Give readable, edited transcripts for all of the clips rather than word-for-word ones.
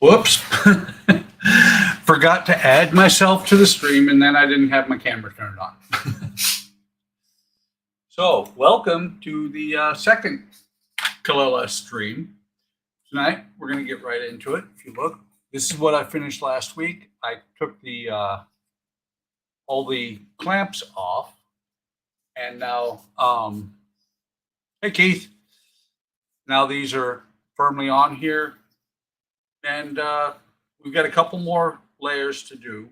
Whoops. Forgot to add myself to the stream, and then I didn't have my camera turned on. So, welcome to the second Calella stream. Tonight, we're going to get right into it. If you look, this is what I finished last week. I took the all the clamps off, and now, hey Keith, now these are firmly on here, and we've got a couple more layers to do.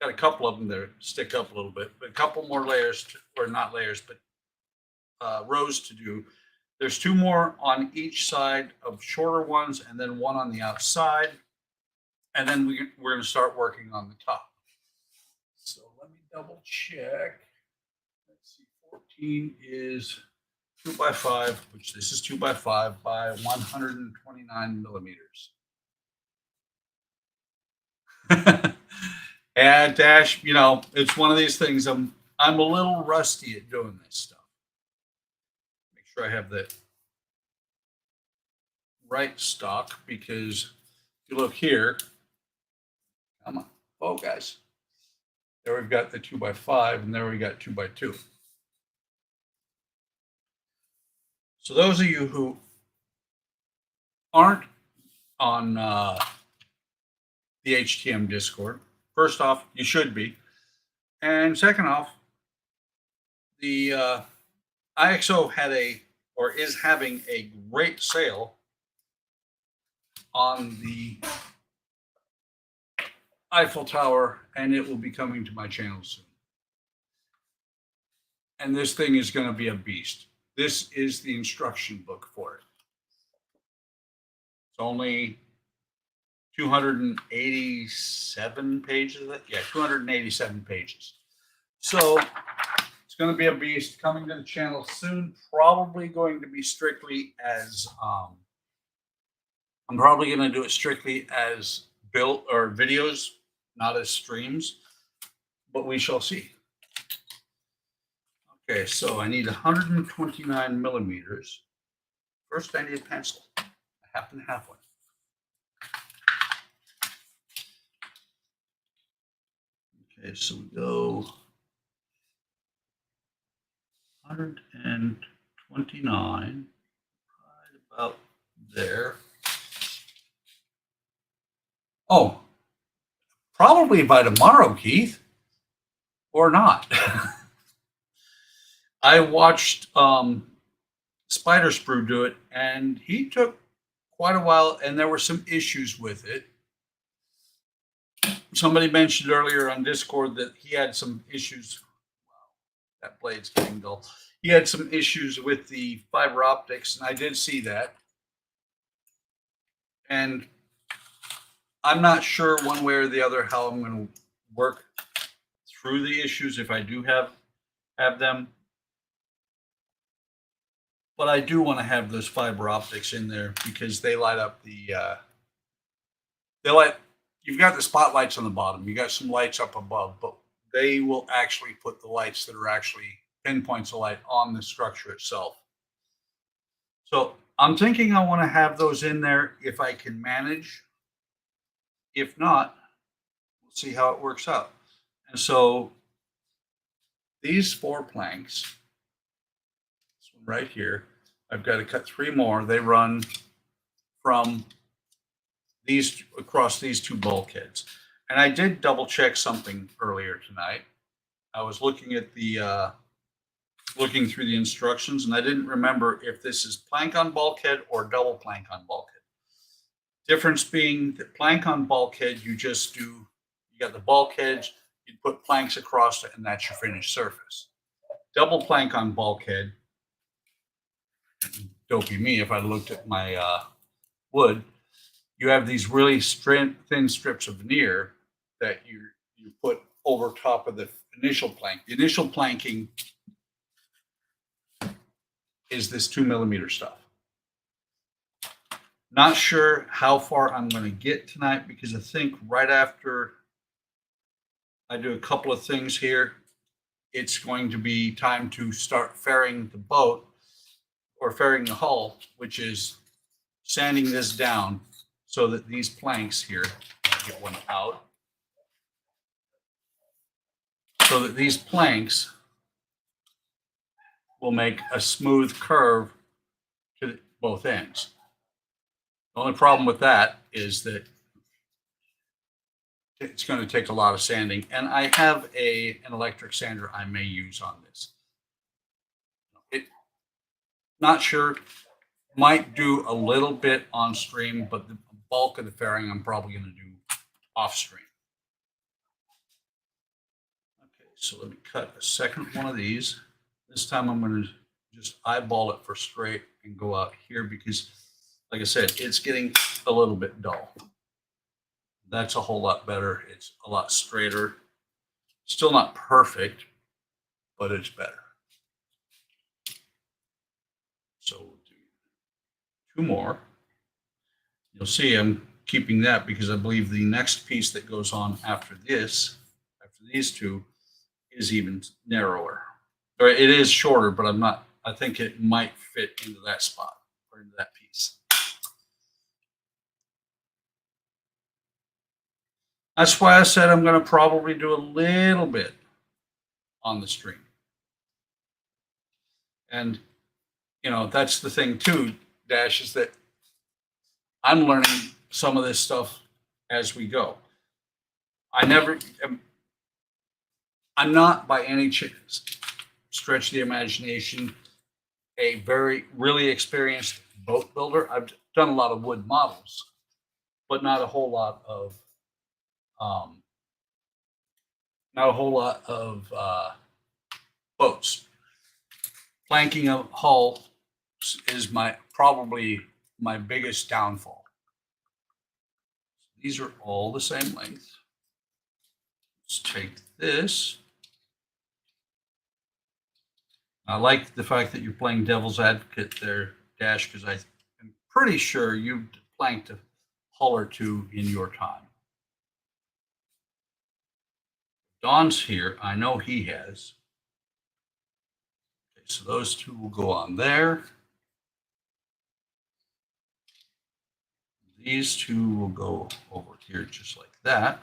Got a couple of them that stick up a little bit, but a couple more layers, or not layers, but rows to do. There's two more on each side of shorter ones, and then one on the outside. And then we're going to start working on the top. So let me double check. Let's see, 14 is 2x5, which this is 2x5 by 129 millimeters. And Dash, you know, it's one of these things. I'm a little rusty at doing this stuff. Make sure I have the right stock, because if you look here, come on, oh guys, there we've got the 2x5, and there we got 2x2. So those of you who aren't on the HTM Discord, first off, you should be. And second off, the IXO had is having a great sale on the Eiffel Tower, and it will be coming to my channel soon. And this thing is going to be a beast. This is the instruction book for it. It's only 287 pages. Yeah, 287 pages. So it's going to be a beast, coming to the channel soon. Probably going to be strictly as I'm probably going to do it strictly as built or videos, not as streams, but we shall see. Okay, so I need 129 millimeters. First, I need a pencil. I happen to have one. Okay, so we go 129, right about there. Oh, probably by tomorrow, Keith, or not. I watched Spider Sprue do it, and he took quite a while, and there were some issues with it. Somebody mentioned earlier on Discord that he had some issues. Wow, that blade's getting dull. He had some issues with the fiber optics, and I did see that. And I'm not sure one way or the other how I'm going to work through the issues if I do have them. But I do want to have those fiber optics in there, because they light up the you've got the spotlights on the bottom, you got some lights up above, but they will actually put the lights that are actually pinpoints of light on the structure itself. So I'm thinking I want to have those in there if I can manage. If not, we'll see how it works out. And so these 4 planks, this one right here, I've got to cut 3 more. They run from these across these 2 bulkheads. And I did double check something earlier tonight. I was looking at the looking through the instructions, and I didn't remember if this is plank on bulkhead or double plank on bulkhead. Difference being that plank on bulkhead, you got the bulkheads, you put planks across it, and that's your finished surface. Double plank on bulkhead, dopey me if I looked at my wood, you have these really thin strips of veneer that you put over top of the initial plank. The initial planking is this 2 millimeter stuff. Not sure how far I'm going to get tonight, because I think right after I do a couple of things here, it's going to be time to start ferrying the boat, or ferrying the hull, which is sanding this down so that these planks here, get one out, so that these planks will make a smooth curve to both ends. The only problem with that is that it's going to take a lot of sanding, and I have an electric sander I may use on this. Not sure, might do a little bit on stream, but the bulk of the fairing I'm probably going to do off stream. Okay, so let me cut a second one of these. This time I'm going to just eyeball it for straight and go out here because, like I said, it's getting a little bit dull. That's a whole lot better. It's a lot straighter. Still not perfect, but it's better. So we'll do 2 more. You'll see I'm keeping that because I believe the next piece that goes on after this, after these 2, is even narrower. Or it is shorter, but I think it might fit into that spot or into that piece. That's why I said I'm going to probably do a little bit on the string. And, you know, that's the thing too, Dash, is that I'm learning some of this stuff as we go. I'm not by any stretch of the imagination a really experienced boat builder. I've done a lot of wood models, but not a whole lot of boats. Planking a hull is probably my biggest downfall. These are all the same length. Let's take this. I like the fact that you're playing devil's advocate there, Dash, because I'm pretty sure you planked a hull or 2 in your time. Don's here. I know he has. Okay, so those 2 will go on there. These 2 will go over here just like that.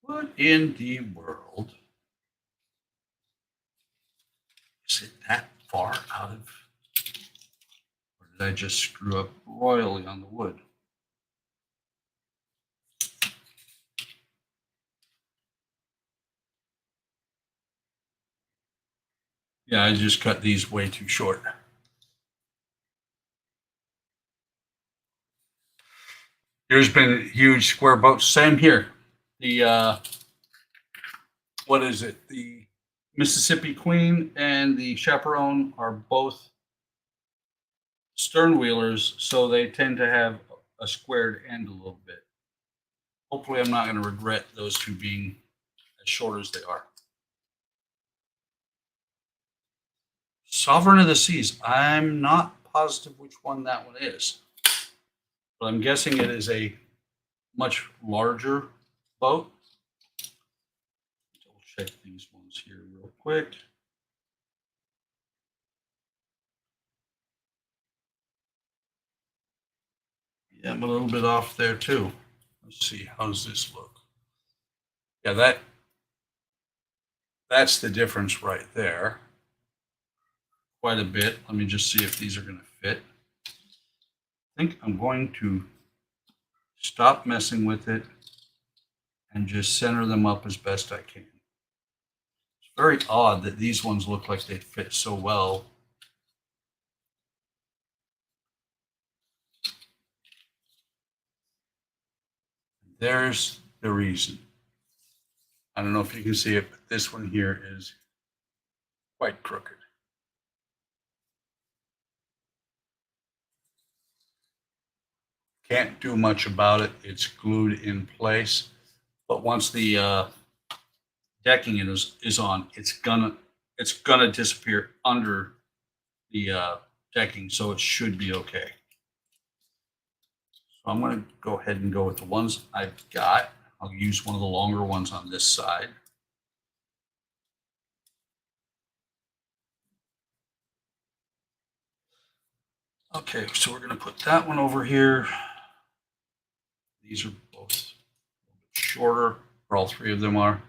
What in the world? Is it that far out of, or did I just screw up royally on the wood? Yeah, I just cut these way too short. Here's been huge square boats. Same here. The what is it? The Mississippi Queen and the Chaperone are both stern wheelers, so they tend to have a squared end a little bit. Hopefully, I'm not going to regret those 2 being as short as they are. Sovereign of the Seas. I'm not positive which one that one is, but I'm guessing it is a much larger boat. Double check these ones here real quick. Yeah, I'm a little bit off there too. Let's see, how does this look? Yeah, that's the difference right there. Quite a bit. Let me just see if these are going to fit. I think I'm going to stop messing with it and just center them up as best I can. It's very odd that these ones look like they fit so well. There's the reason. I don't know if you can see it, but this one here is quite crooked. Can't do much about it. It's glued in place. But once the decking is on, it's gonna disappear under the decking, so it should be okay. So I'm going to go ahead and go with the ones I've got. I'll use one of the longer ones on this side. Okay, so we're going to put that one over here. These are both a little bit shorter, or all three of them are.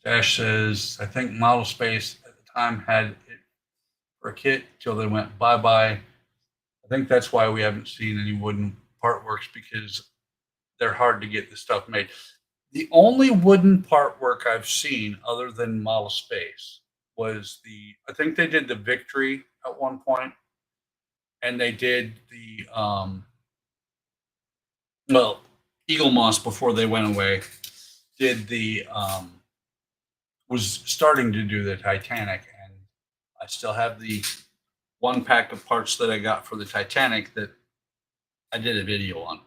Dash says, I think Model Space at the time had it for a kit till they went bye-bye. I think that's why we haven't seen any wooden part works, because they're hard to get this stuff made. The only wooden part work I've seen other than Model Space was I think they did the Victory at one point, and they did the, well, Eagle Moss before they went away, did was starting to do the Titanic, and I still have the one pack of parts that I got for the Titanic that I did a video on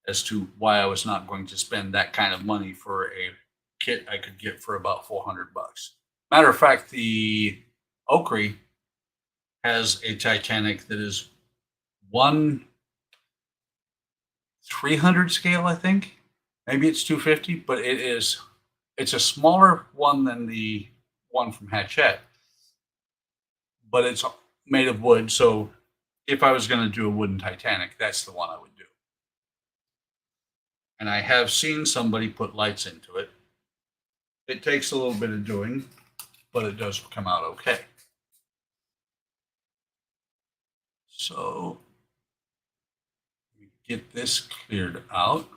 as to why I was not going to spend that kind of money for a kit I could get for about $400. Matter of fact, the OcCre has a Titanic that is 1/300 scale, I think. Maybe it's 250, but it's a smaller one than the one from Hachette, but it's made of wood. So if I was going to do a wooden Titanic, that's the one I would do. And I have seen somebody put lights into it. It takes a little bit of doing, but it does come out okay. So get this cleared out.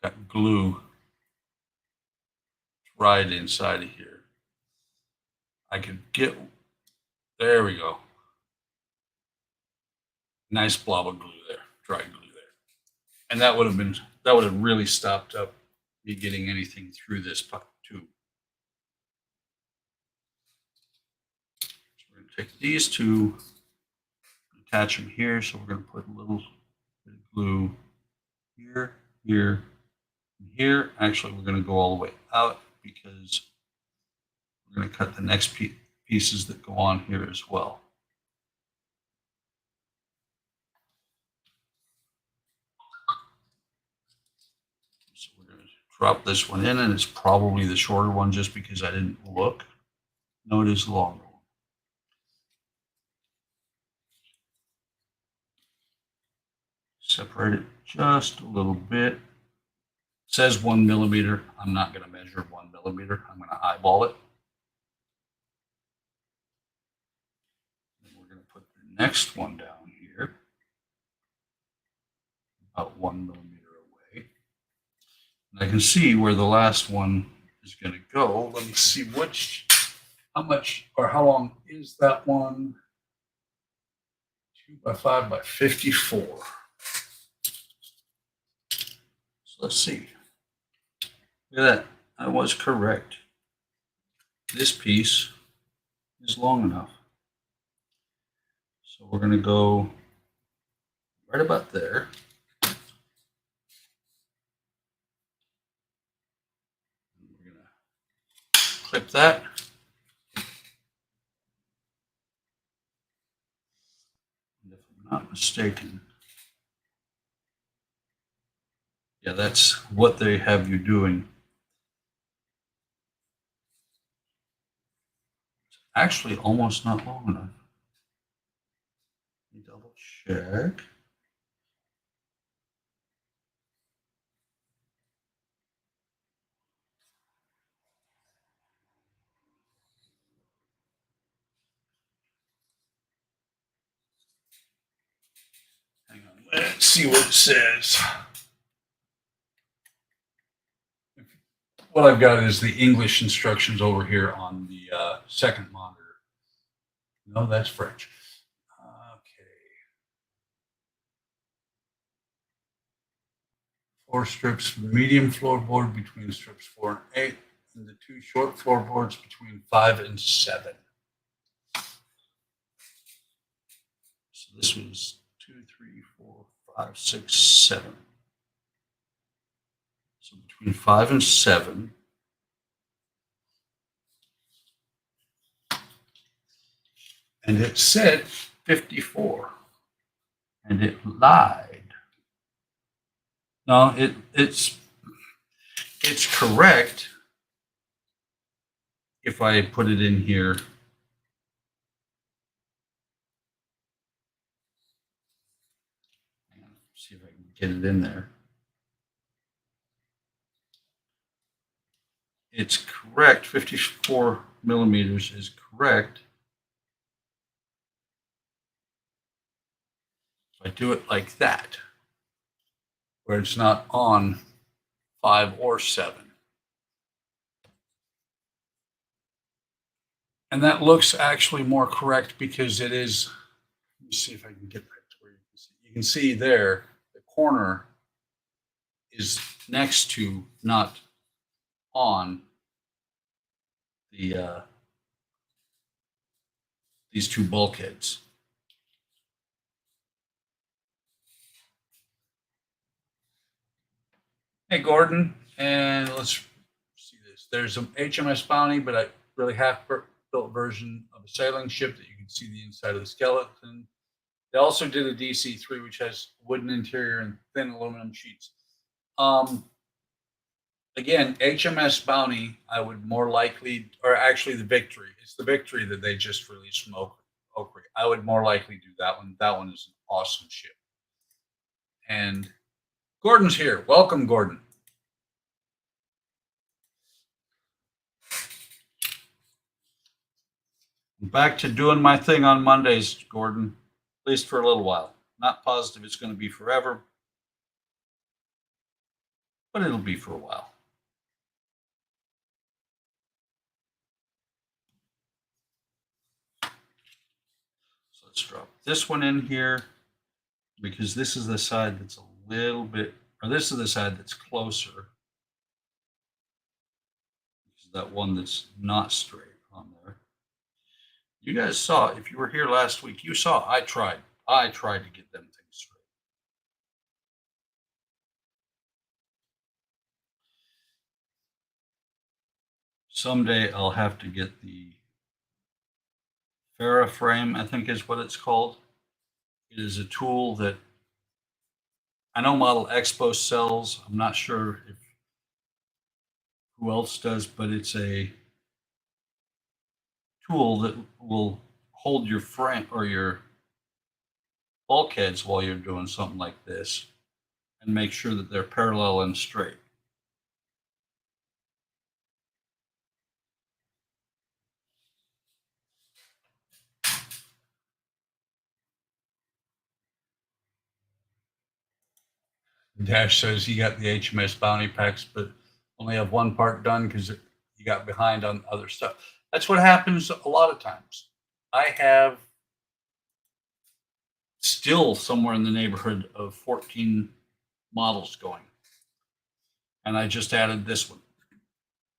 Got glue right inside of here. I could get, there we go. Nice blob of glue there, dry glue there. And that would have really stopped up me getting anything through this tube. So we're going to take these two, attach them here. So we're going to put a little bit of glue here, here, and here. Actually, we're going to go all the way out because we're going to cut the next pieces that go on here as well. So we're going to drop this one in, and it's probably the shorter one just because I didn't look. No, it is the longer one. Separate it just a little bit. It says 1 millimeter. I'm not going to measure 1 millimeter. I'm going to eyeball it. And we're going to put the next one down here, about 1 millimeter away. And I can see where the last one is going to go. Let me see how much or how long is that one? 2 by 5 by 54. So let's see. Look at that. I was correct. This piece is long enough. So we're going to go right about there. We're going to clip that. And if I'm not mistaken, yeah, that's what they have you doing. It's actually almost not long enough. Let me double check. Hang on, let's see what it says. What I've got is the English instructions over here on the second monitor. No, that's French. Okay. 4 strips for the medium floorboard between strips 4 and 8, and the 2 short floorboards between 5 and 7. So this was 2, 3, 4, 5, 6, 7. So between 5 and 7. And it said 54. And it lied. No, it's correct if I put it in here. See if I can get it in there. It's correct. 54 millimeters is correct. If I do it like that, where it's not on 5 or 7. And that looks actually more correct because it is, let me see if I can get that to where you can see. You can see there, the corner is next to, not on the these two bulkheads. Hey, Gordon, and let's see this. There's an HMS Bounty, but a really half-built version of a sailing ship that you can see the inside of the skeleton. They also did a DC-3, which has wooden interior and thin aluminum sheets. Again, HMS Bounty, I would more likely, or actually the Victory. It's the Victory that they just released from OcCre. I would more likely do that one. That one is an awesome ship. And Gordon's here. Welcome, Gordon. I'm back to doing my thing on Mondays, Gordon, at least for a little while. Not positive it's going to be forever, but it'll be for a while. So let's drop this one in here because this is the side that's a little bit, or this is the side that's closer. This is that one that's not straight on there. You guys saw, if you were here last week, you saw I tried to get them things straight. Someday I'll have to get the Farah frame, I think is what it's called. It is a tool that I know Model Expo sells. I'm not sure if who else does, but it's a tool that will hold your frame or your bulkheads while you're doing something like this and make sure that they're parallel and straight. Dash says he got the HMS Bounty packs, but only have one part done because he got behind on other stuff. That's what happens a lot of times. I have still somewhere in the neighborhood of 14 models going. And I just added this one.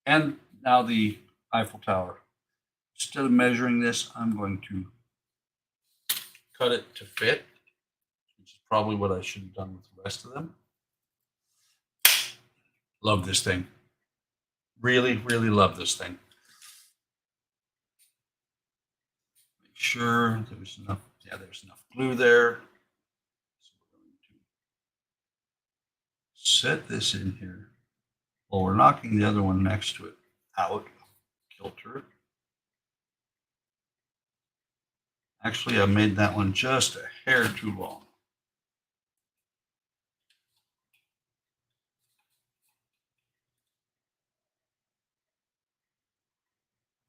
And now the Eiffel Tower. Instead of measuring this, I'm going to cut it to fit, which is probably what I should have done with the rest of them. Love this thing. Really, really love this thing. Make sure there's enough, yeah, there's enough glue there. So we're going to set this in here while we're knocking the other one next to it out, kilter. Actually, I made that one just a hair too long.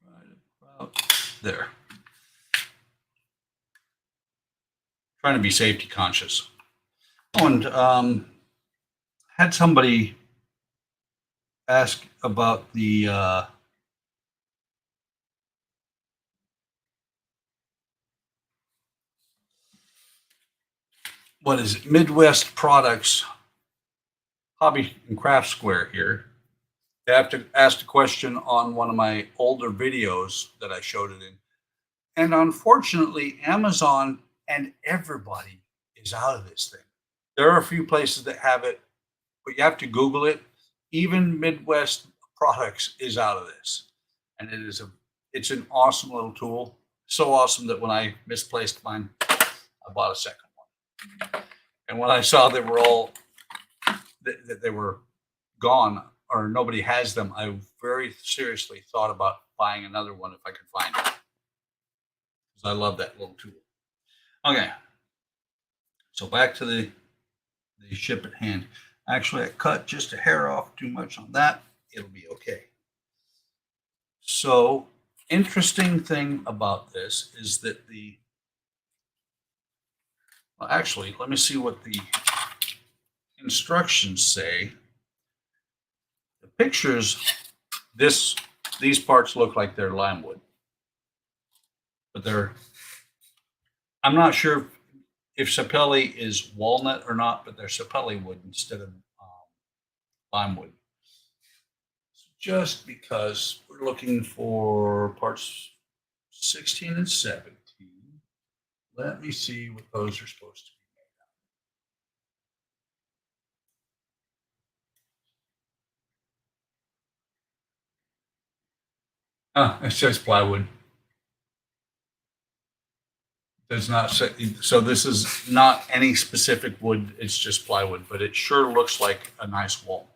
Right about there. Trying to be safety conscious. Oh, and had somebody ask about the what is it? Midwest Products Hobby and Craft Square here. They have to ask a question on one of my older videos that I showed it in. And unfortunately, Amazon and everybody is out of this thing. There are a few places that have it, but you have to Google it. Even Midwest Products is out of this. And it's an awesome little tool. So awesome that when I misplaced mine, I bought a second one. And when I saw they that they were gone or nobody has them, I very seriously thought about buying another one if I could find it because I love that little tool. Okay, so back to the ship at hand. Actually, I cut just a hair off too much on that. It'll be okay. So, interesting thing about this is that well, actually, let me see what the instructions say. The pictures, these parts look like they're lime wood, but I'm not sure if sapelli is walnut or not, but they're sapelli wood instead of lime wood. Just because we're looking for parts 16 and 17. Let me see what those are supposed to be. It says plywood. Does not say, so this is not any specific wood, it's just plywood, but it sure looks like a nice walnut.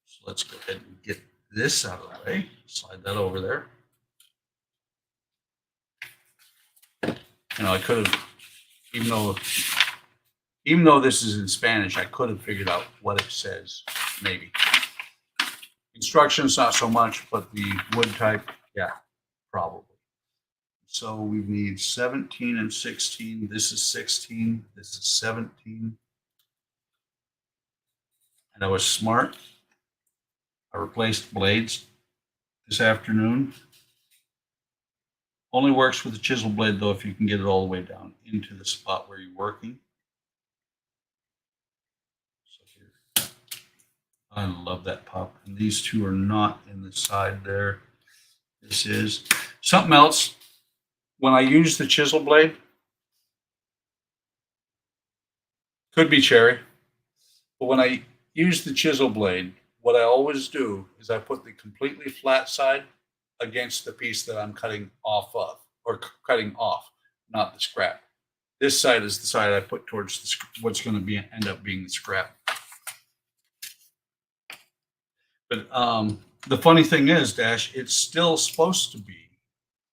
So let's go ahead and get this out of the way. Slide that over there. I could have, even though this is in Spanish, I could have figured out what it says, maybe. Instructions, not so much, but the wood type, yeah, probably. So we need 17 and 16. This is 16. This is 17. And I was smart. I replaced blades this afternoon. Only works with a chisel blade, though, if you can get it all the way down into the spot where you're working. So here, I love that pop. And these two are not in the side there. This is something else. When I use the chisel blade, could be cherry, but when I use the chisel blade, what I always do is I put the completely flat side against the piece that I'm cutting off of, or cutting off, not the scrap. This side is the side I put towards what's going to end up being the scrap. But the funny thing is, Dash, it's still supposed to be,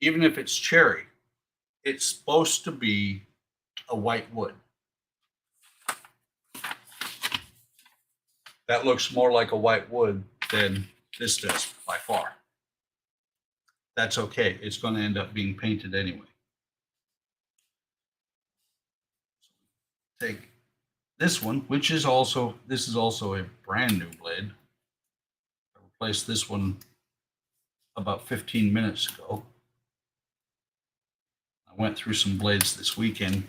even if it's cherry, it's supposed to be a white wood. That looks more like a white wood than this does by far. That's okay. It's going to end up being painted anyway. Take this one, which is also, this is also a brand new blade. I replaced this one about 15 minutes ago. I went through some blades this weekend.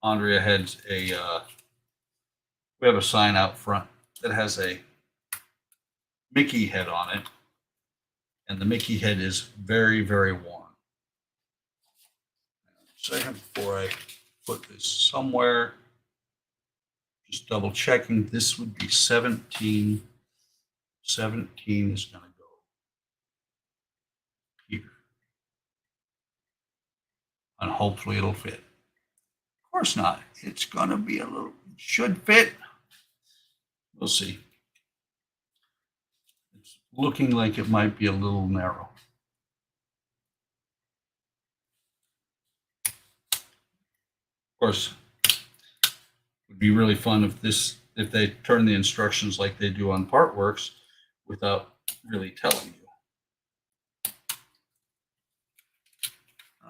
Andrea had we have a sign out front that has a Mickey head on it, and the Mickey head is very, very worn. Second, before I put this somewhere, just double checking, this would be 17. 17 is going to go here. And hopefully it'll fit. Of course not. It's going to be should fit. We'll see. It's looking like it might be a little narrow. Of course, it would be really fun if they turn the instructions like they do on Partworks without really telling you.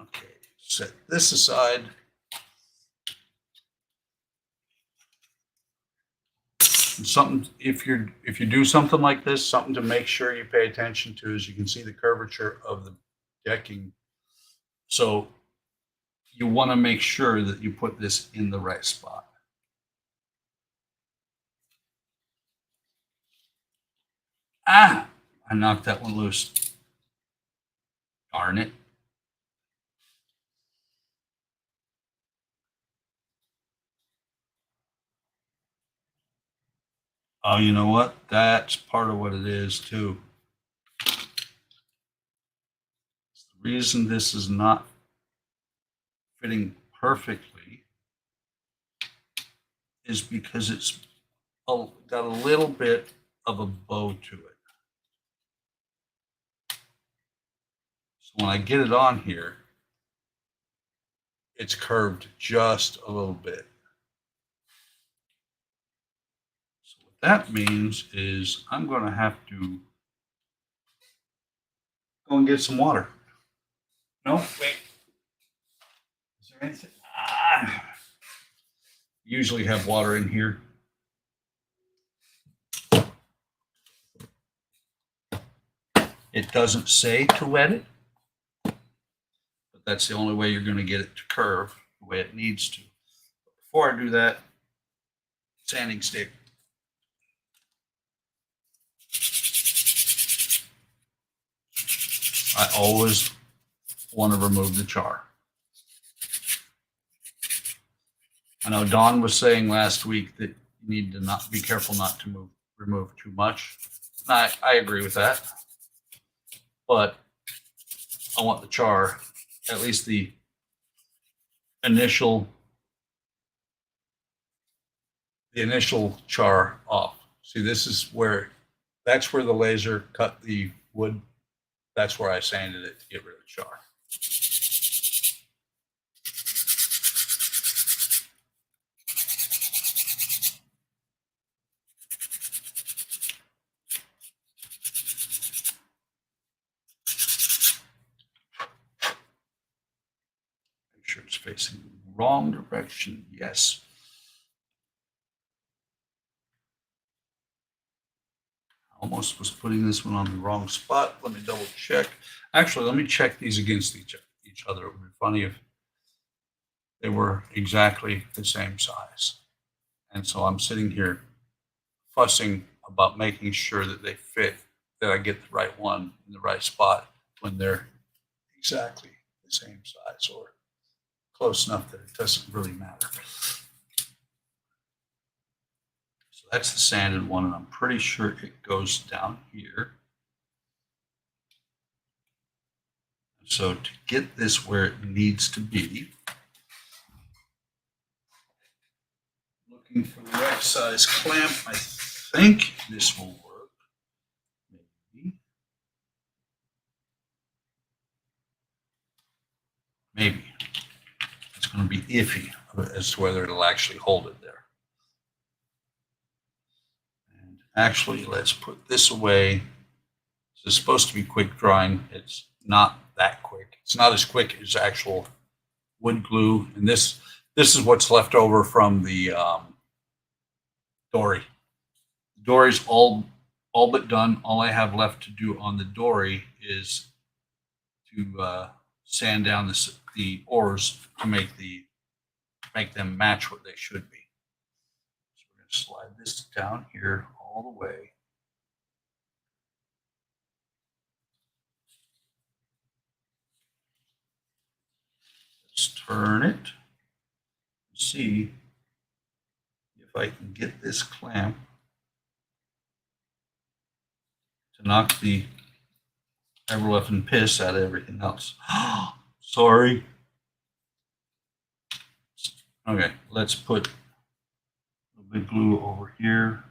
Okay, set this aside. Something, if you do something like this, something to make sure you pay attention to is you can see the curvature of the decking. So you want to make sure that you put this in the right spot. I knocked that one loose. Darn it. Oh, you know what? That's part of what it is too. The reason this is not fitting perfectly is because it's got a little bit of a bow to it. So when I get it on here, it's curved just a little bit. So what that means is I'm going to have to go and get some water. No, wait. Is there anything? Usually have water in here. It doesn't say to wet it, but that's the only way you're going to get it to curve the way it needs to. Before I do that, sanding stick. I always want to remove the char. I know Dawn was saying last week that you need to not be careful not to remove too much. I agree with that, but I want the char, at least the initial char off. See, this is where, that's where the laser cut the wood. That's where I sanded it to get rid of the char. Make sure it's facing the wrong direction. Yes. Almost was putting this one on the wrong spot. Let me double check. Actually, let me check these against each other. It would be funny if they were exactly the same size. And so I'm sitting here fussing about making sure that they fit, that I get the right one in the right spot when they're exactly the same size or close enough that it doesn't really matter. So that's the sanded one, and I'm pretty sure it goes down here. So to get this where it needs to be, looking for the right size clamp, I think this will work. Maybe. It's going to be iffy as to whether it'll actually hold it there. And actually, let's put this away. This is supposed to be quick drying. It's not that quick. It's not as quick as actual wood glue. And this is what's left over from the dory. The dory's all but done. All I have left to do on the dory is to sand down the oars to make them match what they should be. So we're going to slide this down here all the way. Let's turn it. See if I can get this clamp to knock the ever-loving piss out of everything else. Sorry. Okay, let's put a bit glue over here.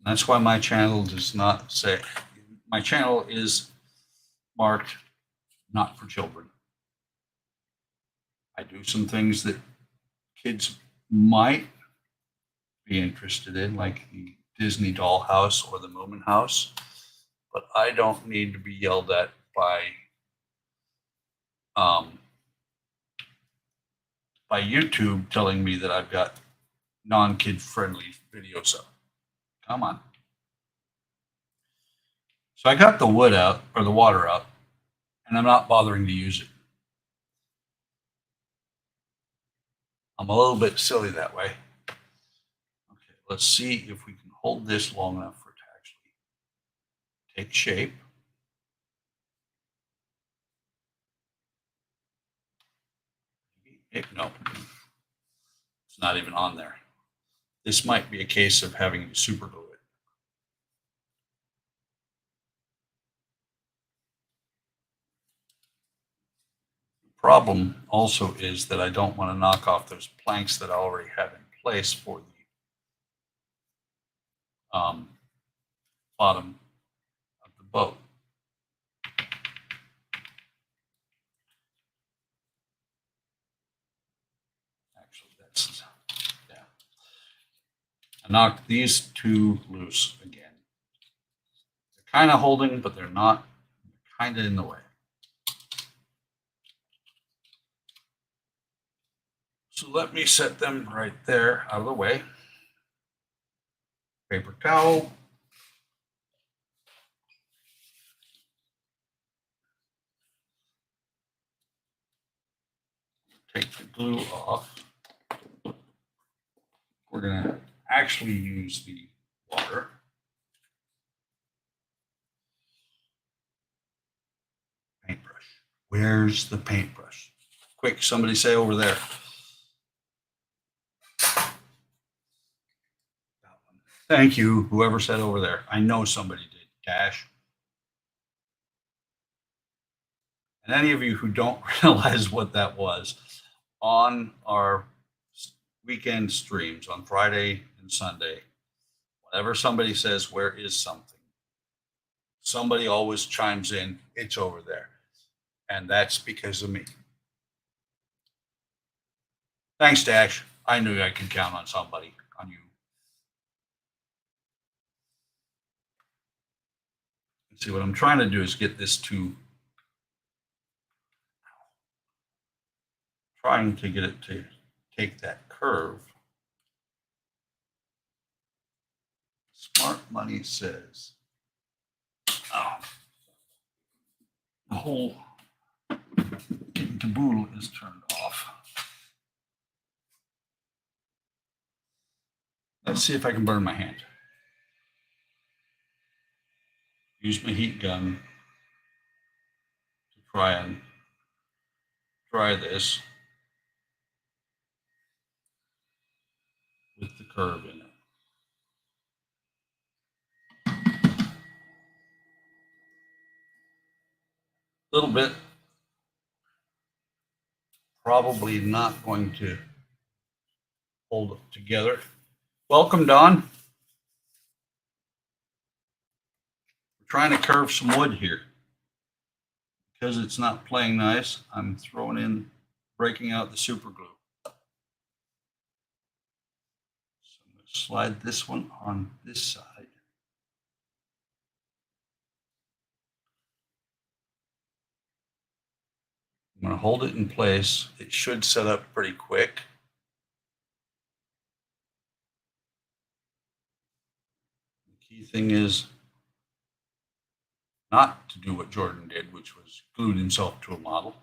That's why my channel does not say, my channel is marked not for children. I do some things that kids might be interested in, like the Disney dollhouse or the Moomin house, but I don't need to be yelled at by YouTube telling me that I've got non-kid friendly videos up. Come on. So I got the wood out, or the water out, and I'm not bothering to use it. I'm a little bit silly that way. Okay, let's see if we can hold this long enough for it to actually take shape. No, it's not even on there. This might be a case of having to super glue it. problem also is that I don't want to knock off those planks that I already have in place for the bottom of the boat. Actually, that's, yeah. I knocked these two loose again. They're kind of holding, but they're not. They're kind of in the way. So let me set them right there out of the way. Paper towel. Take the glue off. We're going to actually use the water. Paintbrush. Where's the paintbrush? Quick, somebody say over there. Thank you, whoever said over there. I know somebody did. Cash. And any of you who don't realize what that was, on our weekend streams on Friday and Sunday, whenever somebody says, where is something? Somebody always chimes in, it's over there. And that's because of me. Thanks, Dash. I knew I could count on somebody, on you. See, what I'm trying to do is get this to, trying to get it to take that curve. Smart money says, oh, the whole caboodle is turned off. Let's see if I can burn my hand. Use my heat gun to try and try this with the curve in it. A little bit. Probably not going to hold it together. Welcome, Don. We're trying to curve some wood here. Because it's not playing nice, I'm throwing in, breaking out the super glue. So I'm going to slide this one on this side. I'm going to hold it in place. It should set up pretty quick. The key thing is not to do what Jordan did, which was glued himself to a model.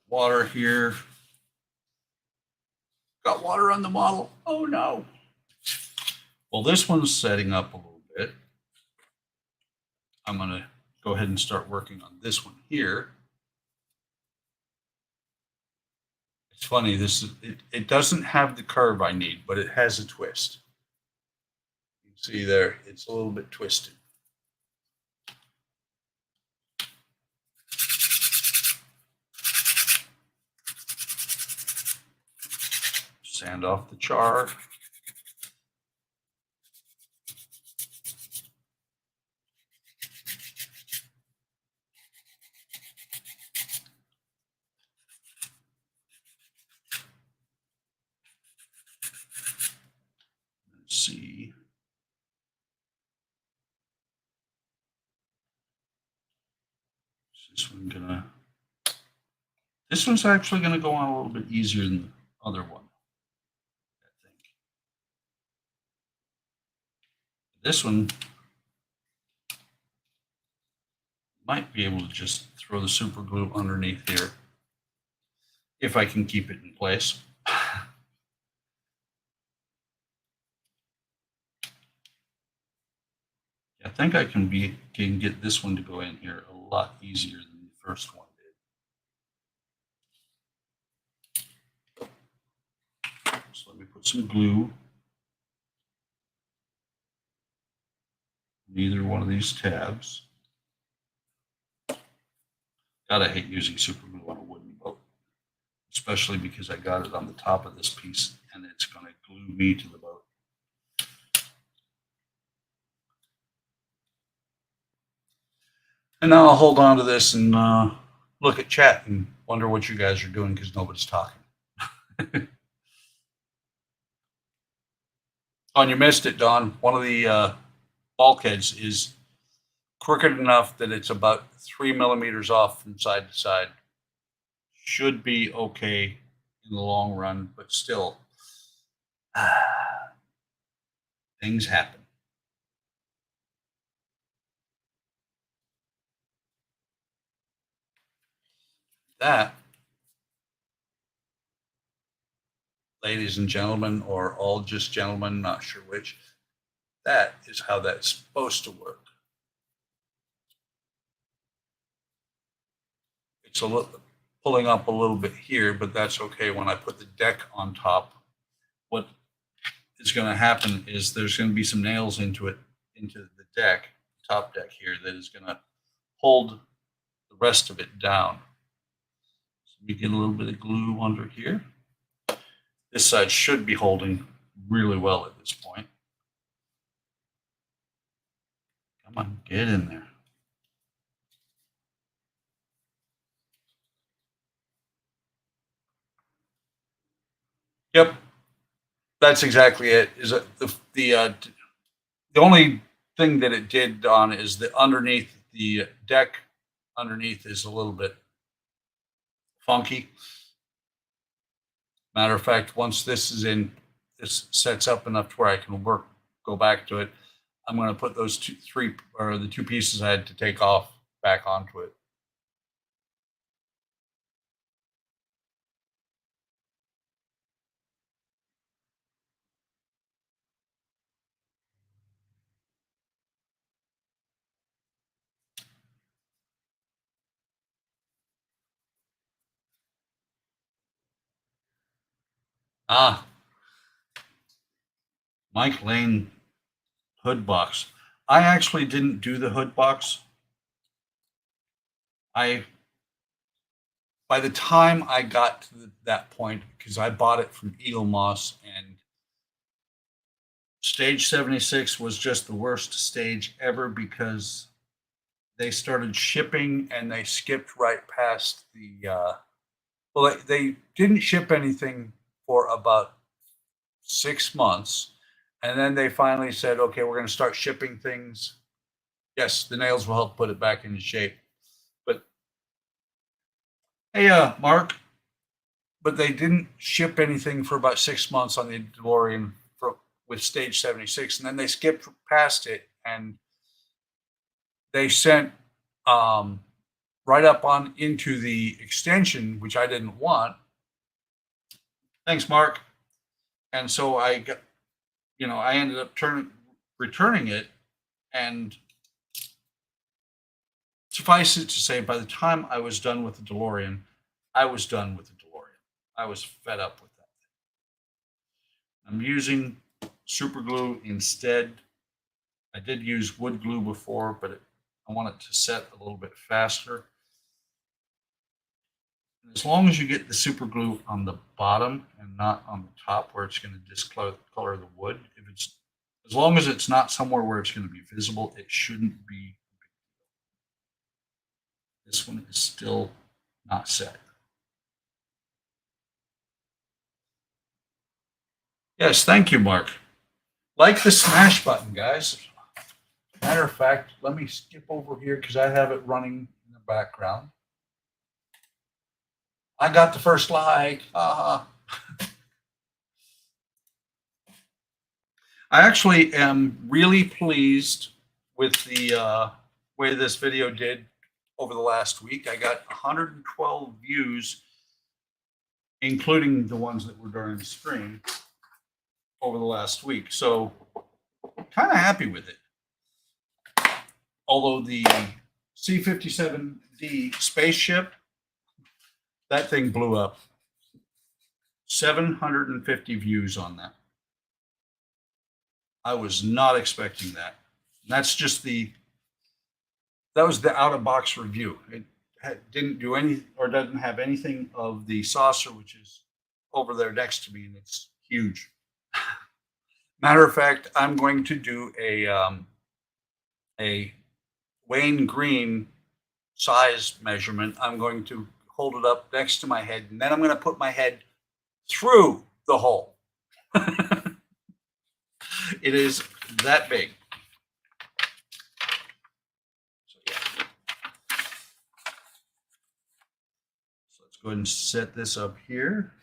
Water here. Got water on the model. Oh no. Well, this one's setting up a little bit. I'm going to go ahead and start working on this one here. It's funny, it doesn't have the curve I need, but it has a twist. You can see there, it's a little bit twisted. Sand off the char. Let's see. This one's actually gonna go on a little bit easier than the other one, I think. This one might be able to just throw the super glue underneath here if I can keep it in place. I think I can get this one to go in here a lot easier than the first one did. So let me put some glue in either one of these tabs. God, I hate using super glue on a wooden boat, especially because I got it on the top of this piece and it's going to glue me to the boat. And now I'll hold on to this and look at chat and wonder what you guys are doing because nobody's talking. Don, you missed it, Don. One of the bulkheads is crooked enough that it's about 3 millimeters off from side to side. Should be okay in the long run, but still, things happen. That, ladies and gentlemen, or all just gentlemen, not sure which, that is how that's supposed to work. It's a little pulling up a little bit here, but that's okay. When I put the deck on top, what is going to happen is there's going to be some nails into the deck, top deck here, that is going to hold the rest of it down. So we get a little bit of glue under here. This side should be holding really well at this point. Come on, get in there. Yep, that's exactly it. Is it the only thing that it did on is the underneath the deck underneath is a little bit funky. Matter of fact, once this is in, this sets up enough to where I can go back to it. I'm going to put those the two pieces I had to take off back onto it. Ah, Mike Lane hood box. I actually didn't do the hood box. By the time I got to that point, because I bought it from Eagle Moss, and stage 76 was just the worst stage ever because they started shipping and they skipped right past they didn't ship anything for about 6 months. And then they finally said, okay, we're going to start shipping things. Yes, the nails will help put it back into shape. But hey, Mark, but they didn't ship anything for about 6 months on the DeLorean with stage 76. And then they skipped past it and they sent right up on into the extension, which I didn't want. Thanks, Mark. And so I got, I ended up returning it, and suffice it to say, by the time I was done with the DeLorean, I was done with the DeLorean. I was fed up with that. I'm using super glue instead. I did use wood glue before, but I want it to set a little bit faster. And as long as you get the super glue on the bottom and not on the top where it's going to discolor the wood, as long as it's not somewhere where it's going to be visible, it shouldn't be. This one is still not set. Yes, thank you, Mark. Like the smash button, guys. Matter of fact, let me skip over here because I have it running in the background. I got the first like. I actually am really pleased with the way this video did over the last week. I got 112 views, including the ones that were during the stream over the last week. So kind of happy with it. Although the C-57D spaceship, that thing blew up. 750 views on that. I was not expecting that. And that's just that was the out of box review. It didn't do any or doesn't have anything of the saucer, which is over there next to me, and it's huge. Matter of fact, I'm going to do a Wayne Green size measurement. I'm going to hold it up next to my head, and then I'm going to put my head through the hole. It is that big. So, yeah. So let's go ahead and set this up here.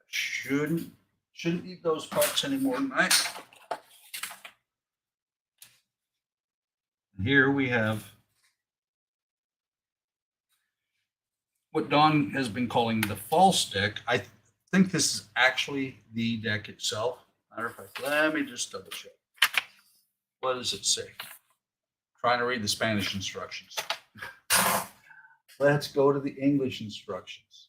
Shouldn't need those parts anymore tonight. And here we have what Don has been calling the false deck. I think this is actually the deck itself. Matter of fact, let me just double check. What does it say? Trying to read the Spanish instructions. Let's go to the English instructions.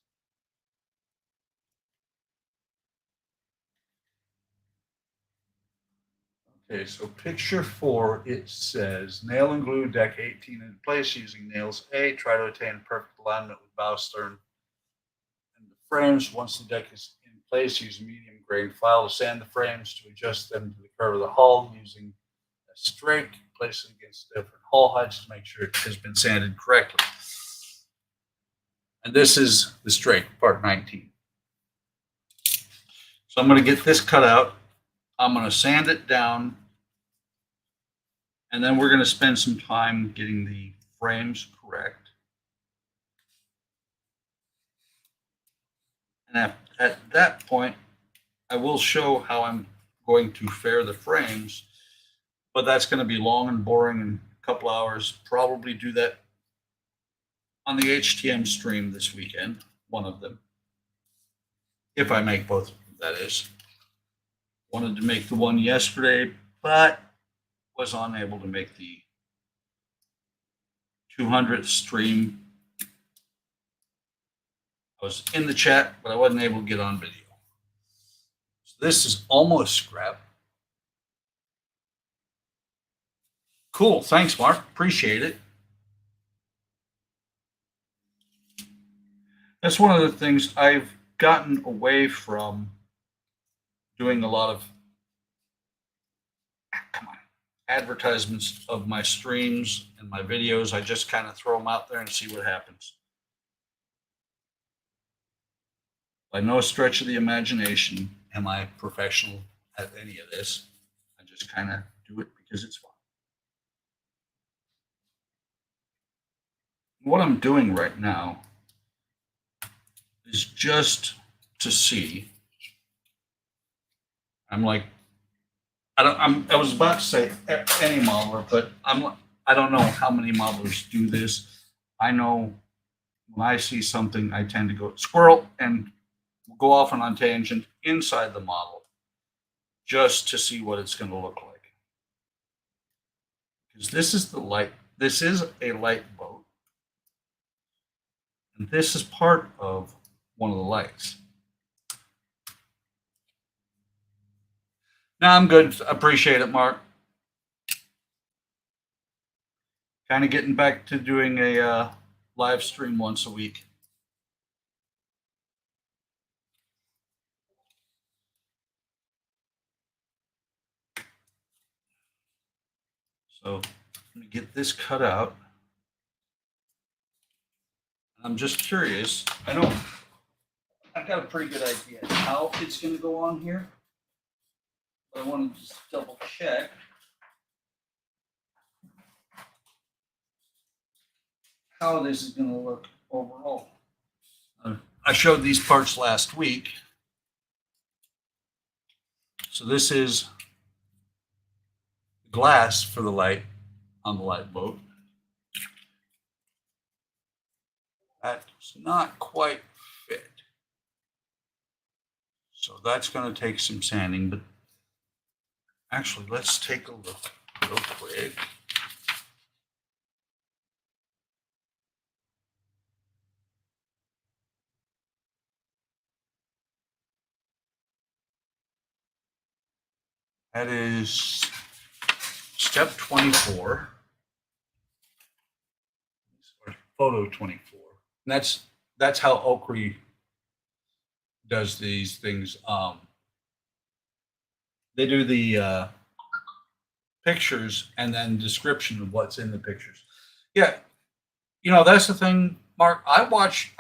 Okay, so picture 4, it says, nail and glue deck 18 in place using nails A. Try to attain perfect alignment with bow, stern, and the frames. Once the deck is in place, use a medium grain file to sand the frames to adjust them to the curve of the hull using a strake. Place it against different hull heights to make sure it has been sanded correctly. And this is the strake, part 19. So I'm going to get this cut out. I'm going to sand it down, and then we're going to spend some time getting the frames correct. And at that point, I will show how I'm going to fare the frames, but that's going to be long and boring in a couple hours. Probably do that on the HTM stream this weekend, one of them. If I make both of them, that is. Wanted to make the one yesterday, but was unable to make the 200th stream. I was in the chat, but I wasn't able to get on video. So this is almost scrap. Cool. Thanks, Mark. Appreciate it. That's one of the things I've gotten away from doing a lot of advertisements of my streams and my videos. I just kind of throw them out there and see what happens. By no stretch of the imagination am I professional at any of this. I just kind of do it because it's fun. What I'm doing right now is just to see. I'm like, I was about to say any modeler, but I don't know how many modelers do this. I know when I see something, I tend to go squirrel and go off on a tangent inside the model just to see what it's going to look like. Because this is the light. This is a light boat, and this is part of one of the lights. No, I'm good. Appreciate it, Mark. Kind of getting back to doing a live stream once a week. So let me get this cut out. I'm just curious. I know I've got a pretty good idea how it's going to go on here. I want to just double check. How this is going to look overall. I showed these parts last week. So this is glass for the light on the light boat. That does not quite fit. So that's going to take some sanding, but actually let's take a look real quick. That is step 24. photo 24. And that's how OcCre does these things. They do the pictures and then description of what's in the pictures. Yeah, that's the thing, Mark. I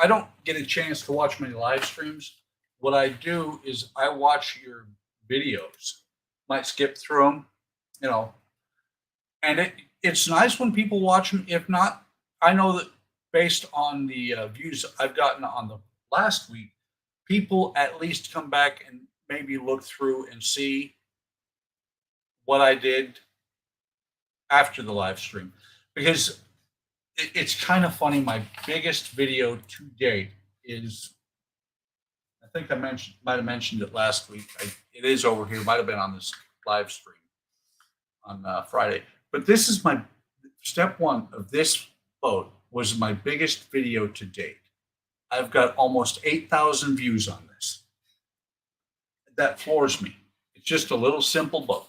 don't get a chance to watch many live streams. What I do is I watch your videos, might skip through them, you know, and it's nice when people watch them. If not, I know that based on the views I've gotten on the last week, people at least come back and maybe look through and see what I did after the live stream, because it's kind of funny. My biggest video to date is, I think might have mentioned it last week. It is over here. Might have been on this live stream on Friday. But this is my step one of this boat was my biggest video to date. I've got almost 8,000 views on this. That floors me. It's just a little simple boat.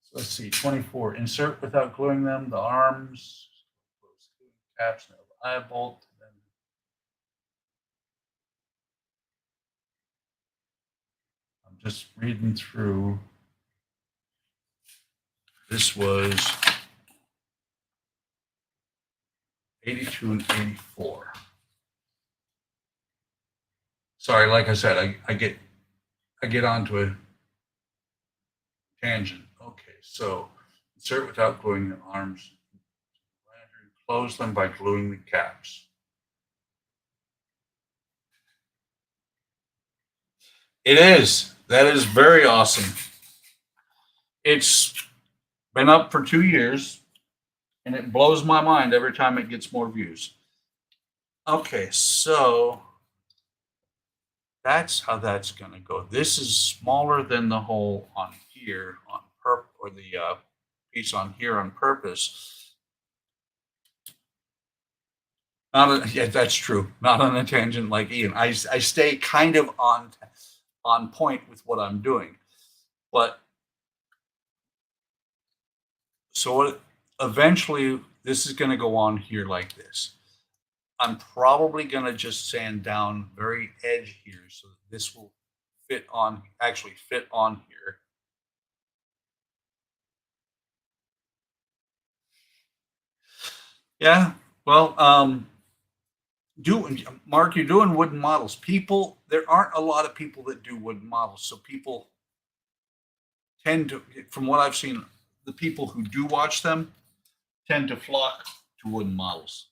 So let's see, 24. Insert without gluing them, the arms, caps, eye bolt. I'm just reading through. This was 82 and 84. Sorry, like I said, I get onto a tangent. Okay, so insert without gluing the arms. Close them by gluing the caps. It is. That is very awesome. It's been up for 2 years, and it blows my mind every time it gets more views. Okay, so that's how that's going to go. This is smaller than the hole on here on purpose, or the piece on here on purpose. Yeah, that's true. Not on a tangent like Ian. I stay kind of on point with what I'm doing, but so eventually this is going to go on here like this. I'm probably going to just sand down very edge here so that this will actually fit on here. Yeah, well, Mark, you're doing wooden models. There aren't a lot of people that do wooden models, so people tend to, from what I've seen, the people who do watch them tend to flock to wooden models.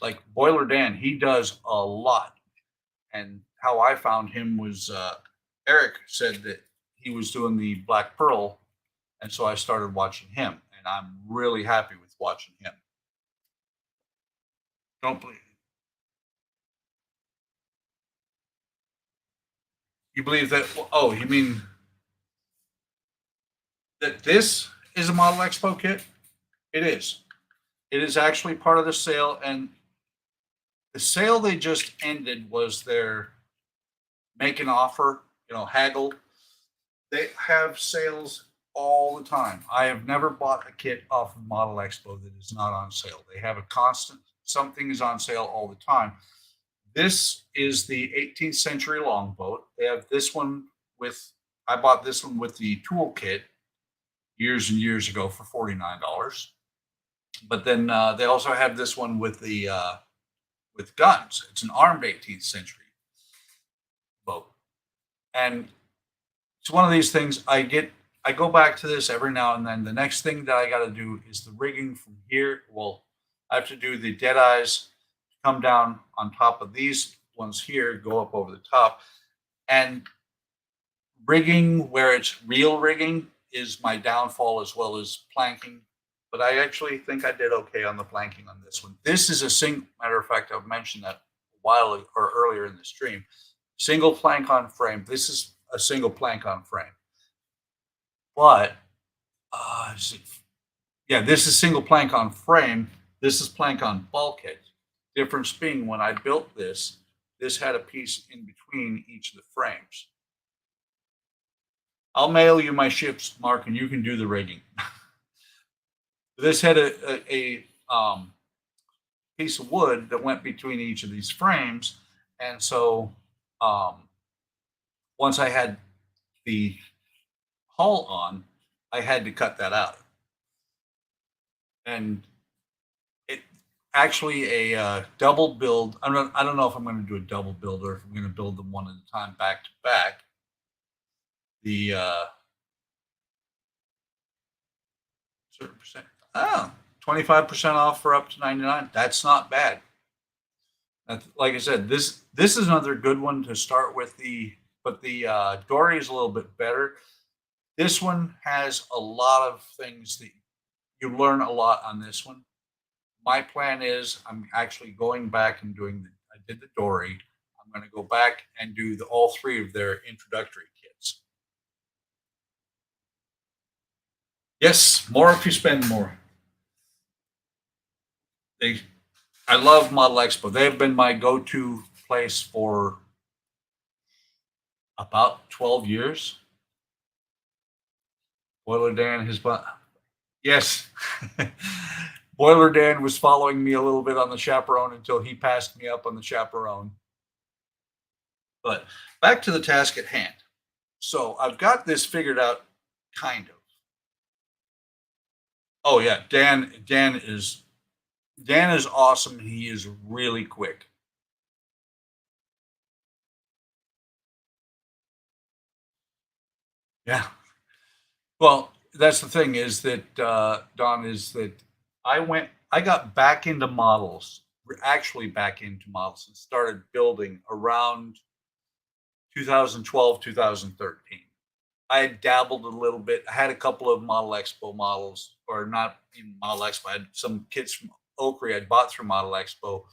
Like Boiler Dan, he does a lot. And how I found him was Eric said that he was doing the Black Pearl, and so I started watching him, and I'm really happy with watching him. Don't believe you believe that? Oh, you mean that this is a Model Expo kit? It is. It is actually part of the sale, and the sale they just ended was their make an offer, haggle. They have sales all the time. I have never bought a kit off of Model Expo that is not on sale. They have a constant, something is on sale all the time. This is the 18th century longboat. They have this one I bought this one with the tool kit years and years ago for $49. But then they also have this one with the with guns. It's an armed 18th century boat, and it's one of these things. I go back to this every now and then. The next thing that I got to do is the rigging from here. Well, I have to do the dead eyes, come down on top of these ones here, go up over the top, and rigging where it's real rigging is my downfall, as well as planking. But I actually think I did okay on the planking on this one. This is a single, matter of fact, I've mentioned that a while or earlier in the stream. Single plank on frame. This is a single plank on frame. But, this is single plank on frame. This is plank on bulkhead. Difference being, when I built this had a piece in between each of the frames. I'll mail you my ships, Mark, and you can do the rigging. This had a piece of wood that went between each of these frames. And so um, once I had the hull on, I had to cut that out. And it actually a double build. I don't know if I'm going to do a double build or if I'm going to build them one at a time back to back. The certain percent. Oh, 25% off for up to 99. That's not bad. Like I said, this is another good one to start with. But the Dory is a little bit better. This one has a lot of things that you learn a lot on this one. My plan is I'm actually going back and doing I did the Dory. I'm going to go back and do all three of their introductory kits. Yes, more if you spend more. I love Model Expo. They've been my go-to place for about 12 years. Boiler Dan has yes. Boiler Dan was following me a little bit on the chaperone until he passed me up on the chaperone. But back to the task at hand. So I've got this figured out, kind of. Oh yeah, Dan is awesome. He is really quick. Yeah. Well, that's the thing is that Don is that I got back into models, actually back into models, and started building around 2012, 2013. I had dabbled a little bit. I had a couple of Model Expo models, or not even Model Expo. I had some kits from OcCre I'd bought through Model Expo,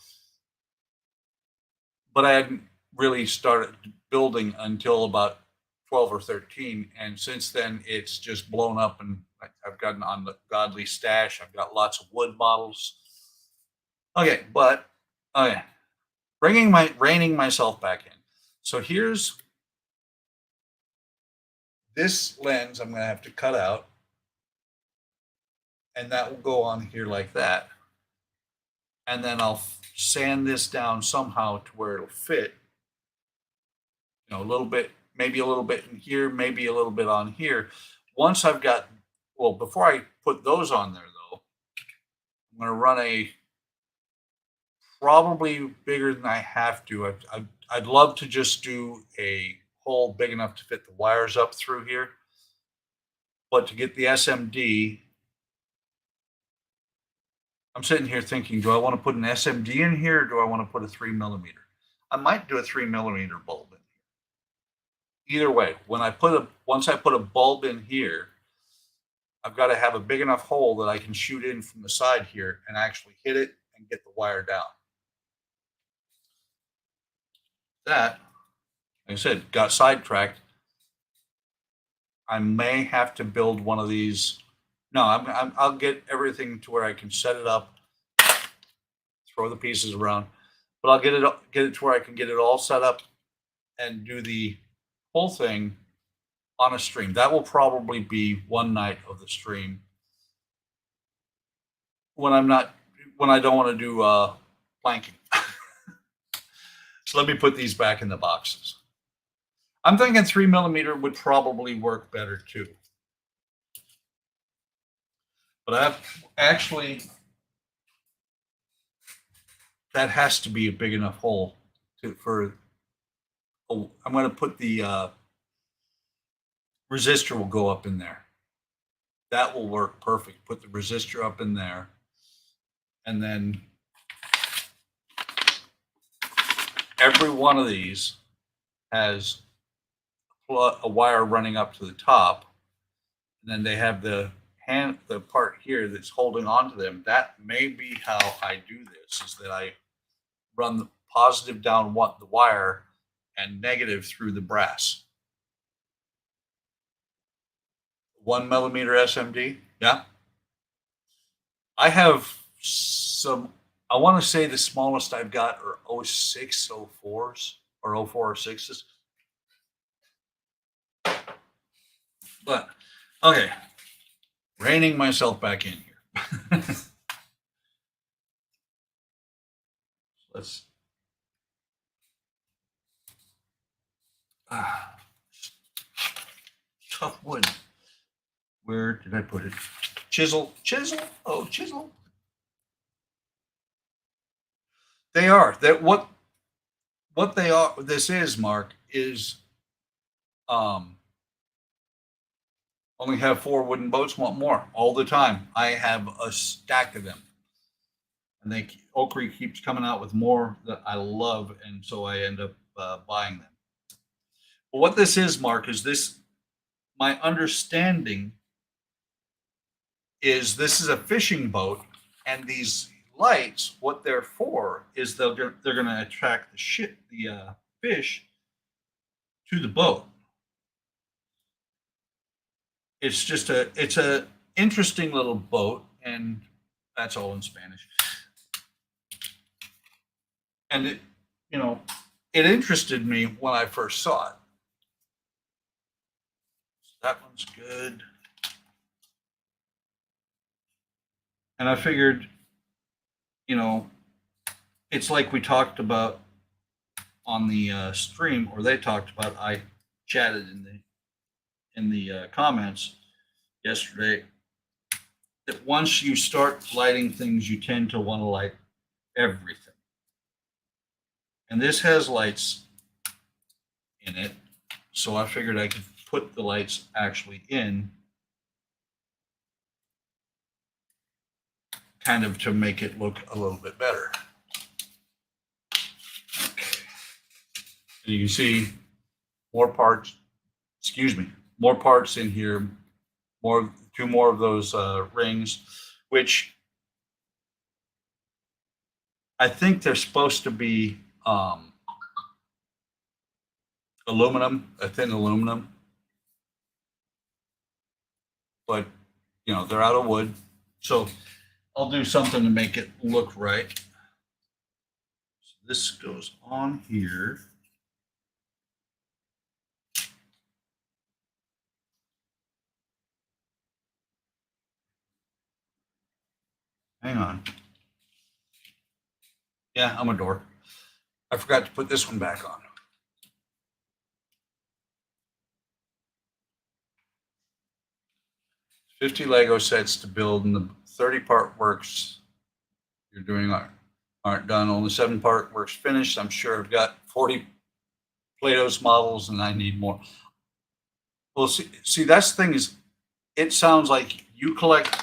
but I hadn't really started building until about 12 or 13. And since then, it's just blown up, and I've gotten on the godly stash. I've got lots of wood models. Okay, but okay, reining myself back in. So here's this lens I'm going to have to cut out, and that will go on here like that. And then I'll sand this down somehow to where it'll fit. You know, a little bit, maybe a little bit in here, maybe a little bit on here. Once I've got, well, before I put those on there though, I'm going to run a probably bigger than I have to. I'd love to just do a hole big enough to fit the wires up through here. But to get the SMD, I'm sitting here thinking, do I want to put an SMD in here or do I want to put a 3mm? I might do a 3mm bulb in here. Either way, once I put a bulb in here, I've got to have a big enough hole that I can shoot in from the side here and actually hit it and get the wire down. That, like I said, got sidetracked. I may have to build one of these. No, I'll get everything to where I can set it up, throw the pieces around, but I'll get it to where I can get it all set up and do the whole thing on a stream. That will probably be one night of the stream when I don't want to do planking. So let me put these back in the boxes. I'm thinking 3mm would probably work better too. But I've actually, that has to be a big enough hole for, oh, I'm going to put the resistor will go up in there. That will work perfect. Put the resistor up in there. And then every one of these has a wire running up to the top. And then they have the part here that's holding onto them. That may be how I do this, is that I run the positive down the wire and negative through the brass. 1mm SMD, yeah. I have some, I want to say the smallest I've got are 06, 04s, or 04 or 6s. But, okay, reining myself back in here. let's tough wood. Where did I put it? Chisel, chisel, oh, chisel. They are. That what they are. This is, Mark, is um only have 4 wooden boats. Want more all the time. I have a stack of them, and OcCre keeps coming out with more that I love, and so I end up buying them. But what this is, Mark, is this. My understanding is this is a fishing boat, and these lights, what they're for, is they're going to attract the fish to the boat. It's a interesting little boat, and that's all in Spanish. And it interested me when I first saw it. So that one's good. And I figured, it's like we talked about on the stream, or they talked about. I chatted in the comments yesterday that once you start lighting things, you tend to want to light everything. And this has lights in it, so I figured I could put the lights actually in, kind of to make it look a little bit better. Okay. And you can see more parts in here, two more of those rings, which I think they're supposed to be aluminum, a thin aluminum, but they're out of wood, so I'll do something to make it look right. So this goes on here. Hang on. Yeah, I'm a dork. I forgot to put this one back on. 50 Lego sets to build, and the 30-part works you're doing aren't done. Only 7-part works finished. I'm sure I've got 40 Play-Doh's models, and I need more. Well, see, that's the thing is, it sounds like you collect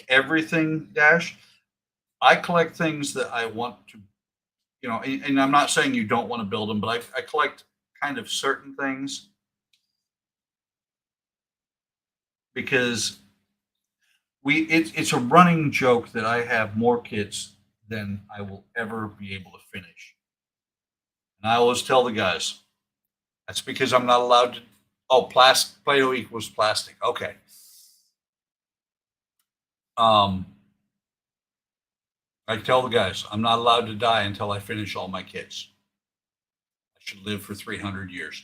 everything, Dash. I collect things that I want to, and I'm not saying you don't want to build them, but I collect kind of certain things because it's a running joke that I have more kits than I will ever be able to finish. And I always tell the guys, that's because I'm not allowed to. Oh, Play-Doh equals plastic. Okay. I tell the guys, I'm not allowed to die until I finish all my kits. I should live for 300 years.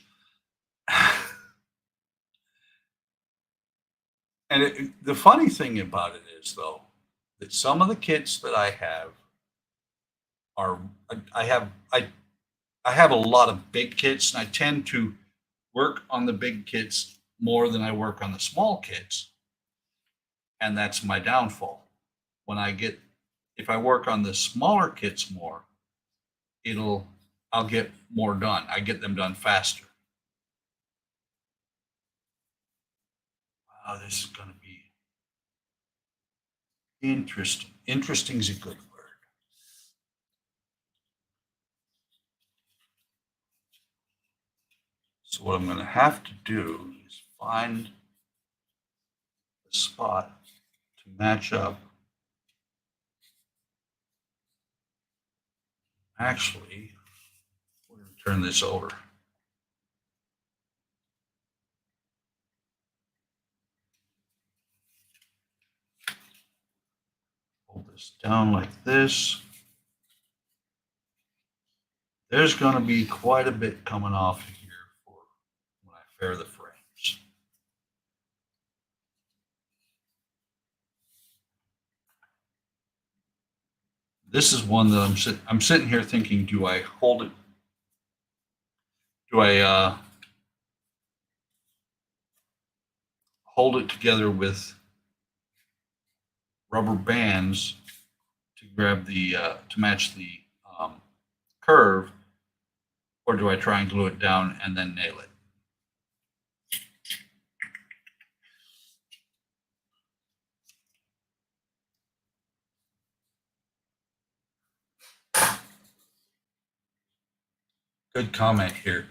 And the funny thing about it is, though, that some of the kits that I have are, I have a lot of big kits, and I tend to work on the big kits more than I work on the small kits. And that's my downfall. If I work on the smaller kits more, I'll get more done. I get them done faster. Wow, this is going to be interesting. Interesting is a good word. So what I'm going to have to do is find a spot to match up. Actually, we're going to turn this over. Hold this down like this. There's going to be quite a bit coming off here for when I fair the frames. This is one that I'm sitting here thinking, do I hold it? Do I hold it together with rubber bands to grab the to match the curve, or do I try and glue it down and then nail it? Good comment here.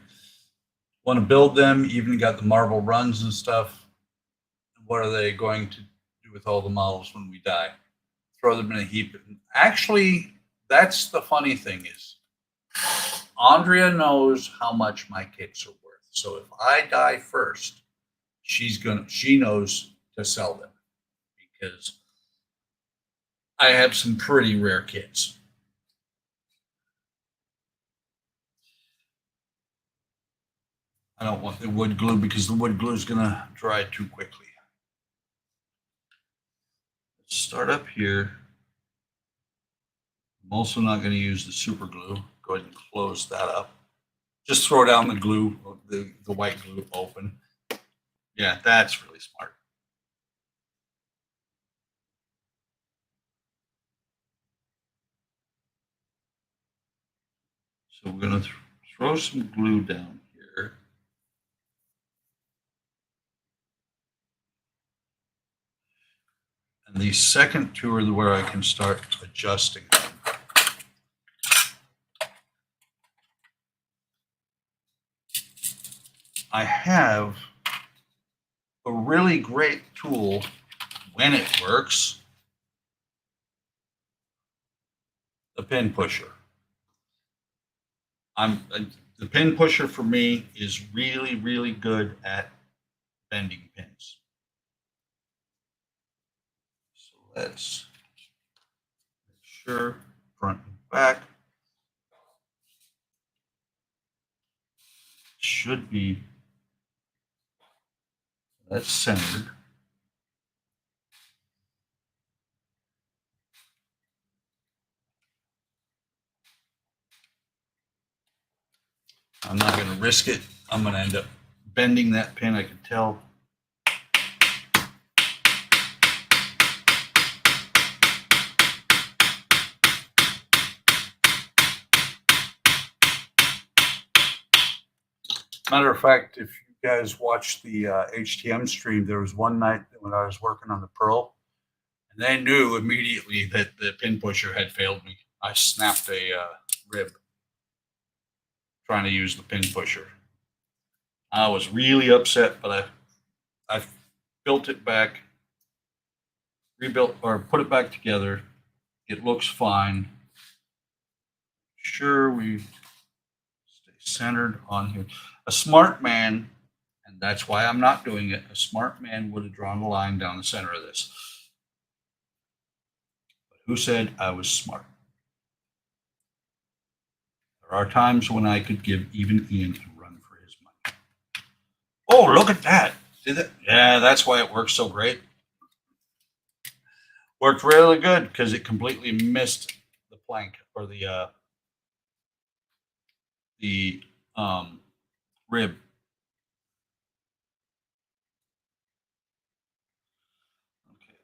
Want to build them, even got the marble runs and stuff. What are they going to do with all the models when we die? Throw them in a heap. Actually, that's the funny thing is Andrea knows how much my kits are worth. So if I die first, she knows to sell them because I have some pretty rare kits. I don't want the wood glue because the wood glue is going to dry too quickly. Let's start up here. I'm also not going to use the super glue. Go ahead and close that up. Just throw down the glue, the white glue open. Yeah, that's really smart. So we're going to throw some glue down here. And the second two are where I can start adjusting them. I have a really great tool when it works, the pin pusher. The pin pusher for me is really, really good at bending pins. So let's make sure front and back should be, that's centered. I'm not going to risk it. I'm going to end up bending that pin, I can tell. Matter of fact, if you guys watched the HTM stream, there was one night when I was working on the Pearl, and they knew immediately that the pin pusher had failed me. I snapped a rib trying to use the pin pusher. I was really upset, but I built it back, rebuilt or put it back together. It looks fine. Sure, we stay centered on here. A smart man, and that's why I'm not doing it, a smart man would have drawn a line down the center of this. But who said I was smart? There are times when I could give even Ian a run for his money. Oh, look at that. See that? Yeah, that's why it works so great. Worked really good because it completely missed the plank or the rib. Okay.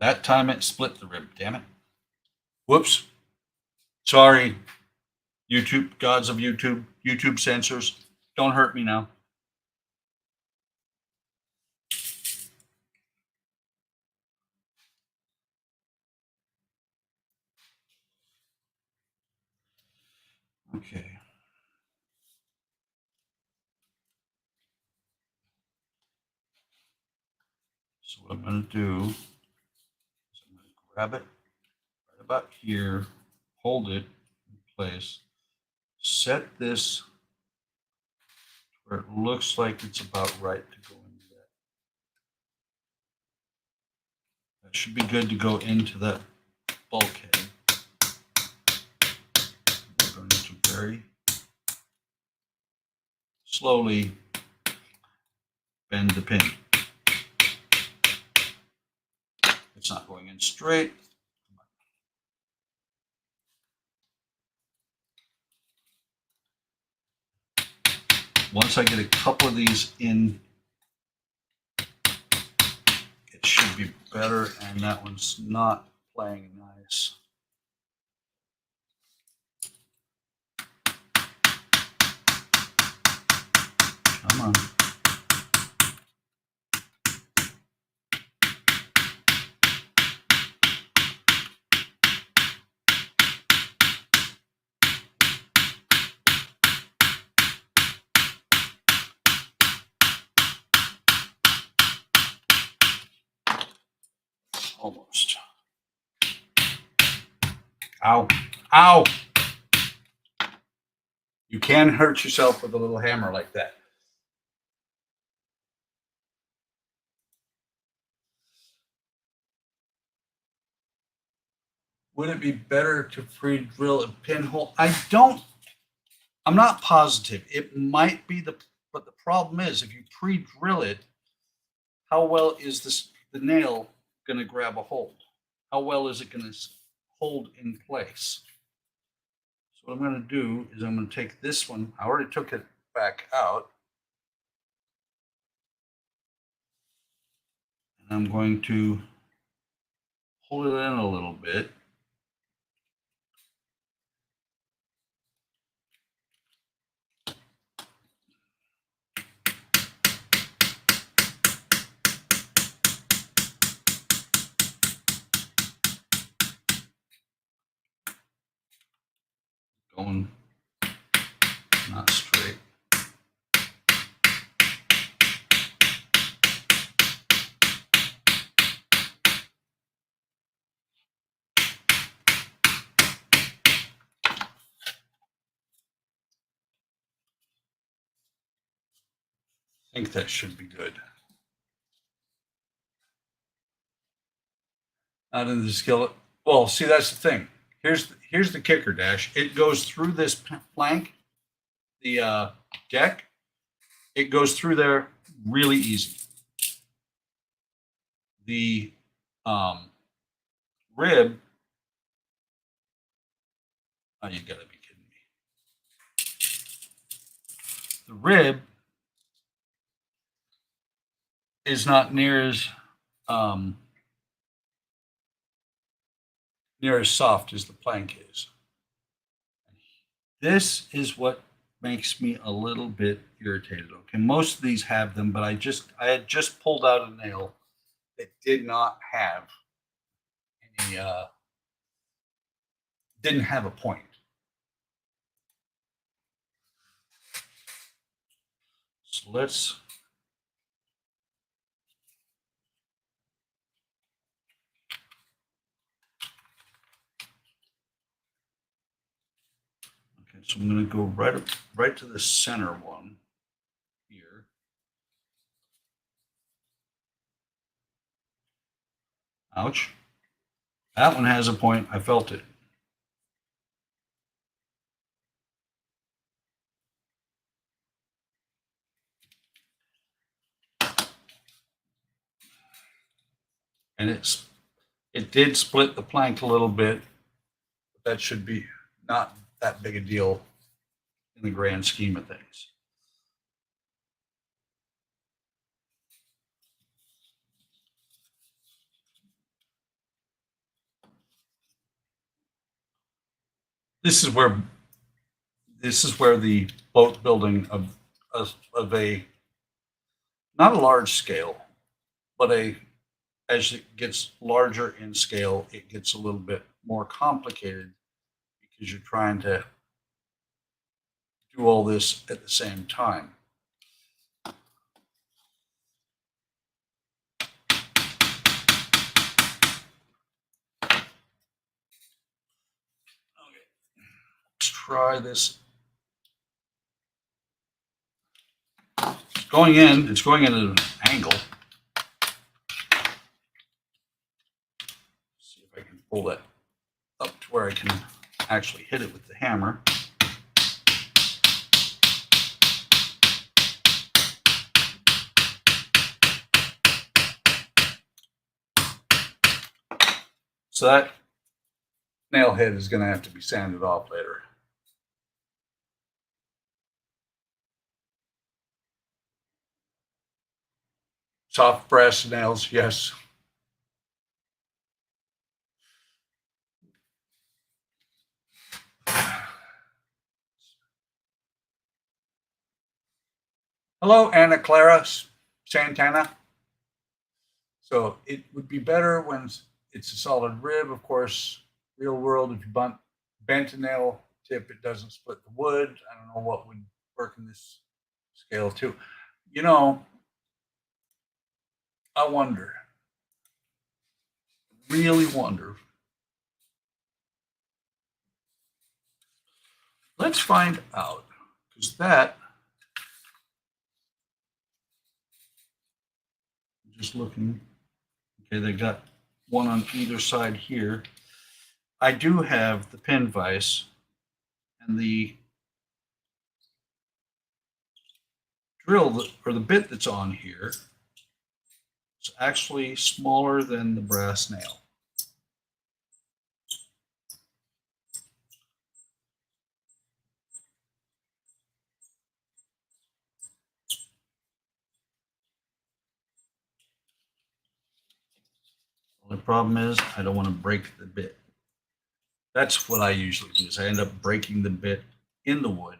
That time it split the rib, damn it. Whoops. Sorry, YouTube, gods of YouTube, YouTube censors. Don't hurt me now. Okay. So what I'm going to do is I'm going to grab it right about here, hold it in place, set this where it looks like it's about right to go into that. That should be good to go into that bulkhead. We're going to very slowly bend the pin. It's not going in straight. Once I get a couple of these in, it should be better, and that one's not playing nice. Come on. Almost. Ow. Ow! You can hurt yourself with a little hammer like that. Would it be better to pre-drill a pinhole? I'm not positive. It might be but the problem is if you pre-drill it, how well is the nail going to grab a hold? How well is it going to hold in place? So what I'm going to do is I'm going to take this one. I already took it back out. And I'm going to hold it in a little bit. Going not straight. I think that should be good. Not in the skillet. Well, see, that's the thing. Here's the kicker, Dash. It goes through this plank, the deck. It goes through there really easy. The rib. Oh, you gotta be kidding me. The rib is not near as soft as the plank is. This is what makes me a little bit irritated. Okay, most of these have them, but I had just pulled out a nail that did not have any didn't have a point. So let's so I'm going to go right to the center one here. Ouch. That one has a point. I felt it. And it did split the plank a little bit. But that should be not that big a deal in the grand scheme of things. This is where the boat building of a not a large scale, but as it gets larger in scale, it gets a little bit more complicated because you're trying to do all this at the same time. Okay, let's try this. It's going in at an angle. See if I can pull that up to where I can actually hit it with the hammer. So that nail head is going to have to be sanded off later. Soft brass nails, yes. Hello, Anna Clara Santana. So it would be better when it's a solid rib. Of course, real world, if you bent a nail tip, it doesn't split the wood. I don't know what would work in this scale too. You know, I wonder, really wonder. Let's find out, because that, just looking, okay, they got one on either side here. I do have the pin vise and the drill or the bit that's on here. It's actually smaller than the brass nail. The only problem is I don't want to break the bit. That's what I usually do, is I end up breaking the bit in the wood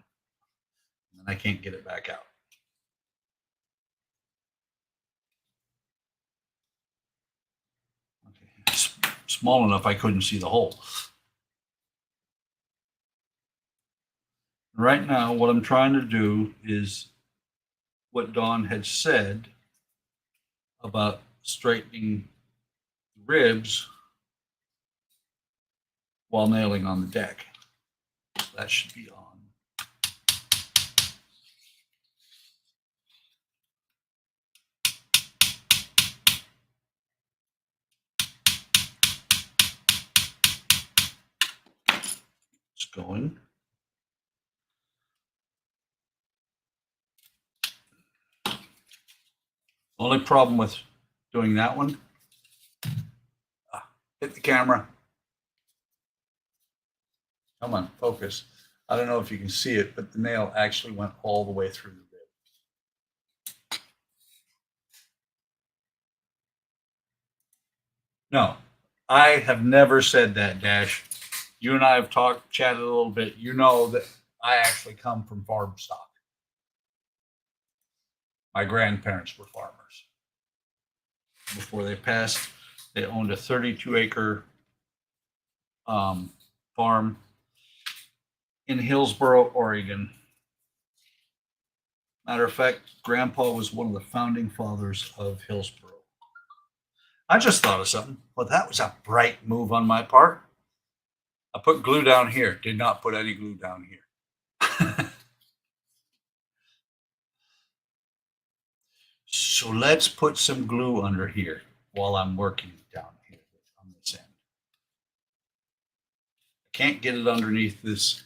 and I can't get it back out. Okay. It's small enough I couldn't see the hole. Right now, what I'm trying to do is what Dawn had said about straightening the ribs while nailing on the deck. So that should be on. It's going. Only problem with doing that one, hit the camera. Come on, focus. I don't know if you can see it, but the nail actually went all the way through the rib. No, I have never said that, Dash. You and I have chatted a little bit. You know that I actually come from farm stock. My grandparents were farmers. Before they passed, they owned a 32-acre farm in Hillsboro, Oregon. Matter of fact, Grandpa was one of the founding fathers of Hillsboro. I just thought of something. Well, that was a bright move on my part. I put glue down here. Did not put any glue down here. So let's put some glue under here while I'm working down here on this end. I can't get it underneath the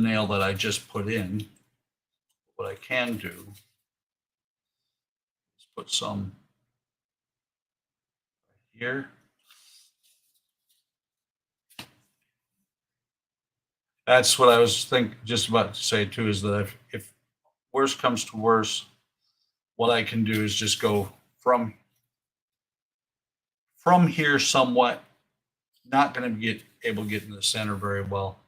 nail that I just put in. What I can do is put some here. That's what I was just about to say too, is that if worse comes to worse, what I can do is just go from here somewhat. Not going to get able to get in the center very well.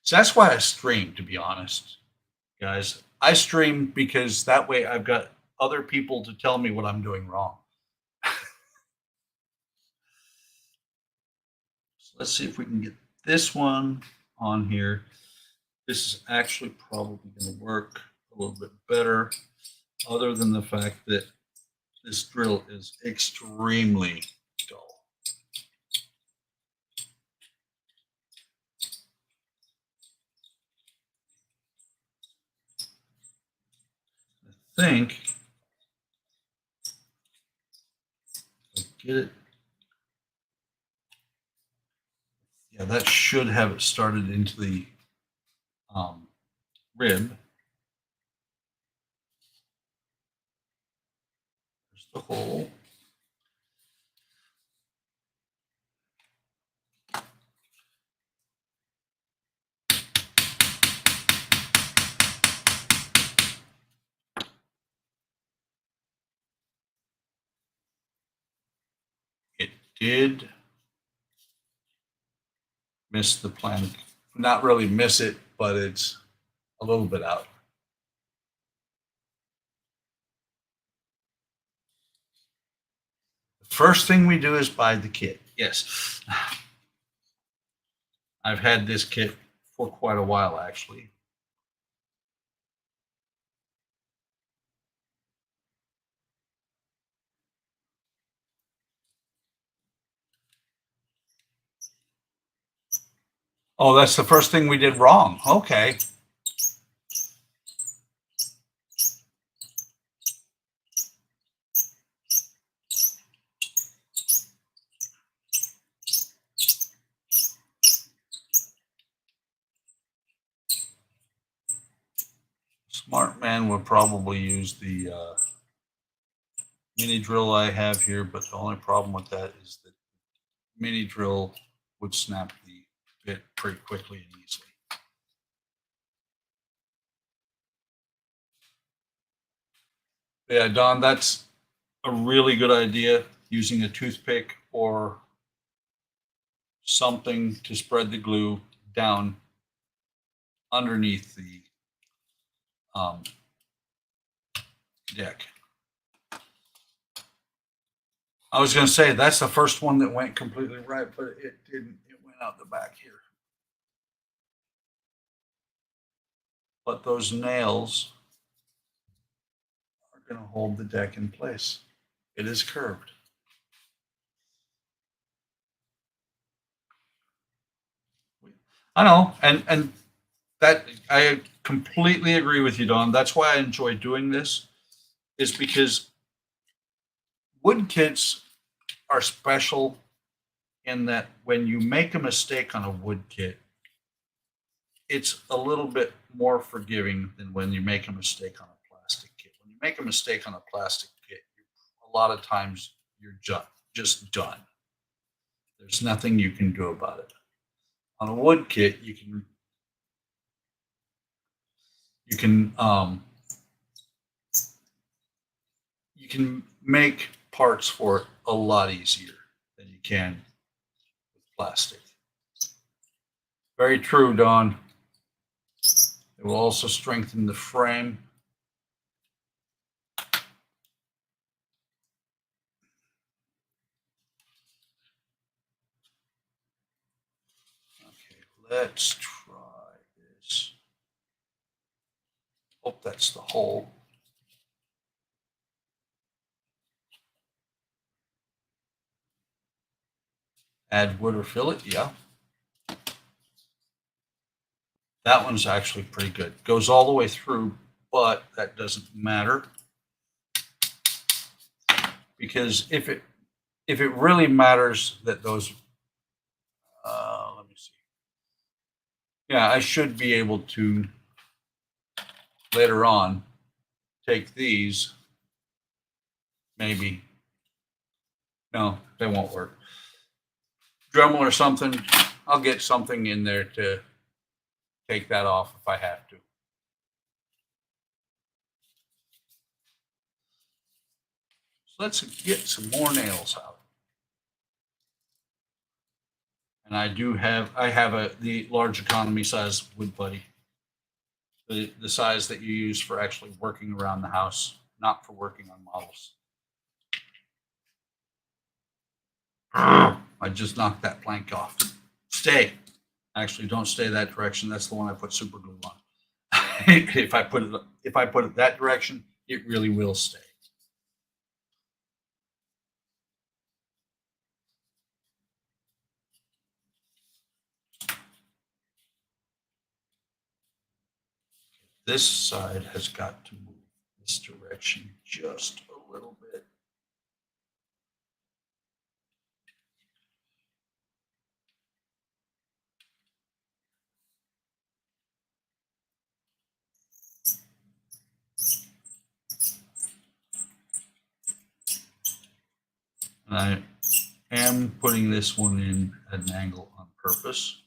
So that's why I stream, to be honest, guys. I stream because that way I've got other people to tell me what I'm doing wrong. So let's see if we can get this one on here. This is actually probably going to work a little bit better, other than the fact that this drill is extremely dull. I think get it. Yeah, that should have it started into the rib. There's the hole. It did miss the plank. Not really miss it, but it's a little bit out. The first thing we do is buy the kit. Yes. I've had this kit for quite a while, actually. Oh, that's the first thing we did wrong. Okay. Smart man would probably use the mini drill I have here, but the only problem with that is that mini drill would snap the bit pretty quickly and easily. Yeah, Don, that's a really good idea, using a toothpick or something to spread the glue down underneath the deck. I was going to say that's the first one that went completely right, but it didn't. It went out the back here. But those nails are going to hold the deck in place. It is curved. I know, and that I completely agree with you, Don. That's why I enjoy doing this, is because wood kits are special in that when you make a mistake on a wood kit, it's a little bit more forgiving than when you make a mistake on a plastic kit. When you make a mistake on a plastic kit, a lot of times you're just done. There's nothing you can do about it. On a wood kit, you can you can make parts for it a lot easier than you can with plastic. Very true, Don. It will also strengthen the frame. Okay, let's try this. Hope that's the hole. Add wood or fillet, yeah. That one's actually pretty good. Goes all the way through, but that doesn't matter, because if it really matters that those, let me see. Yeah, I should be able to later on take these. Maybe. No, they won't work. Dremel or something. I'll get something in there to take that off if I have to. So let's get some more nails out. And I have the large economy size wood buddy. The size that you use for actually working around the house, not for working on models. I just knocked that plank off. Stay. Actually, don't stay that direction. That's the one I put super glue on. if I put it that direction, it really will stay. This side has got to move this direction just a little bit. I am putting this one in at an angle on purpose.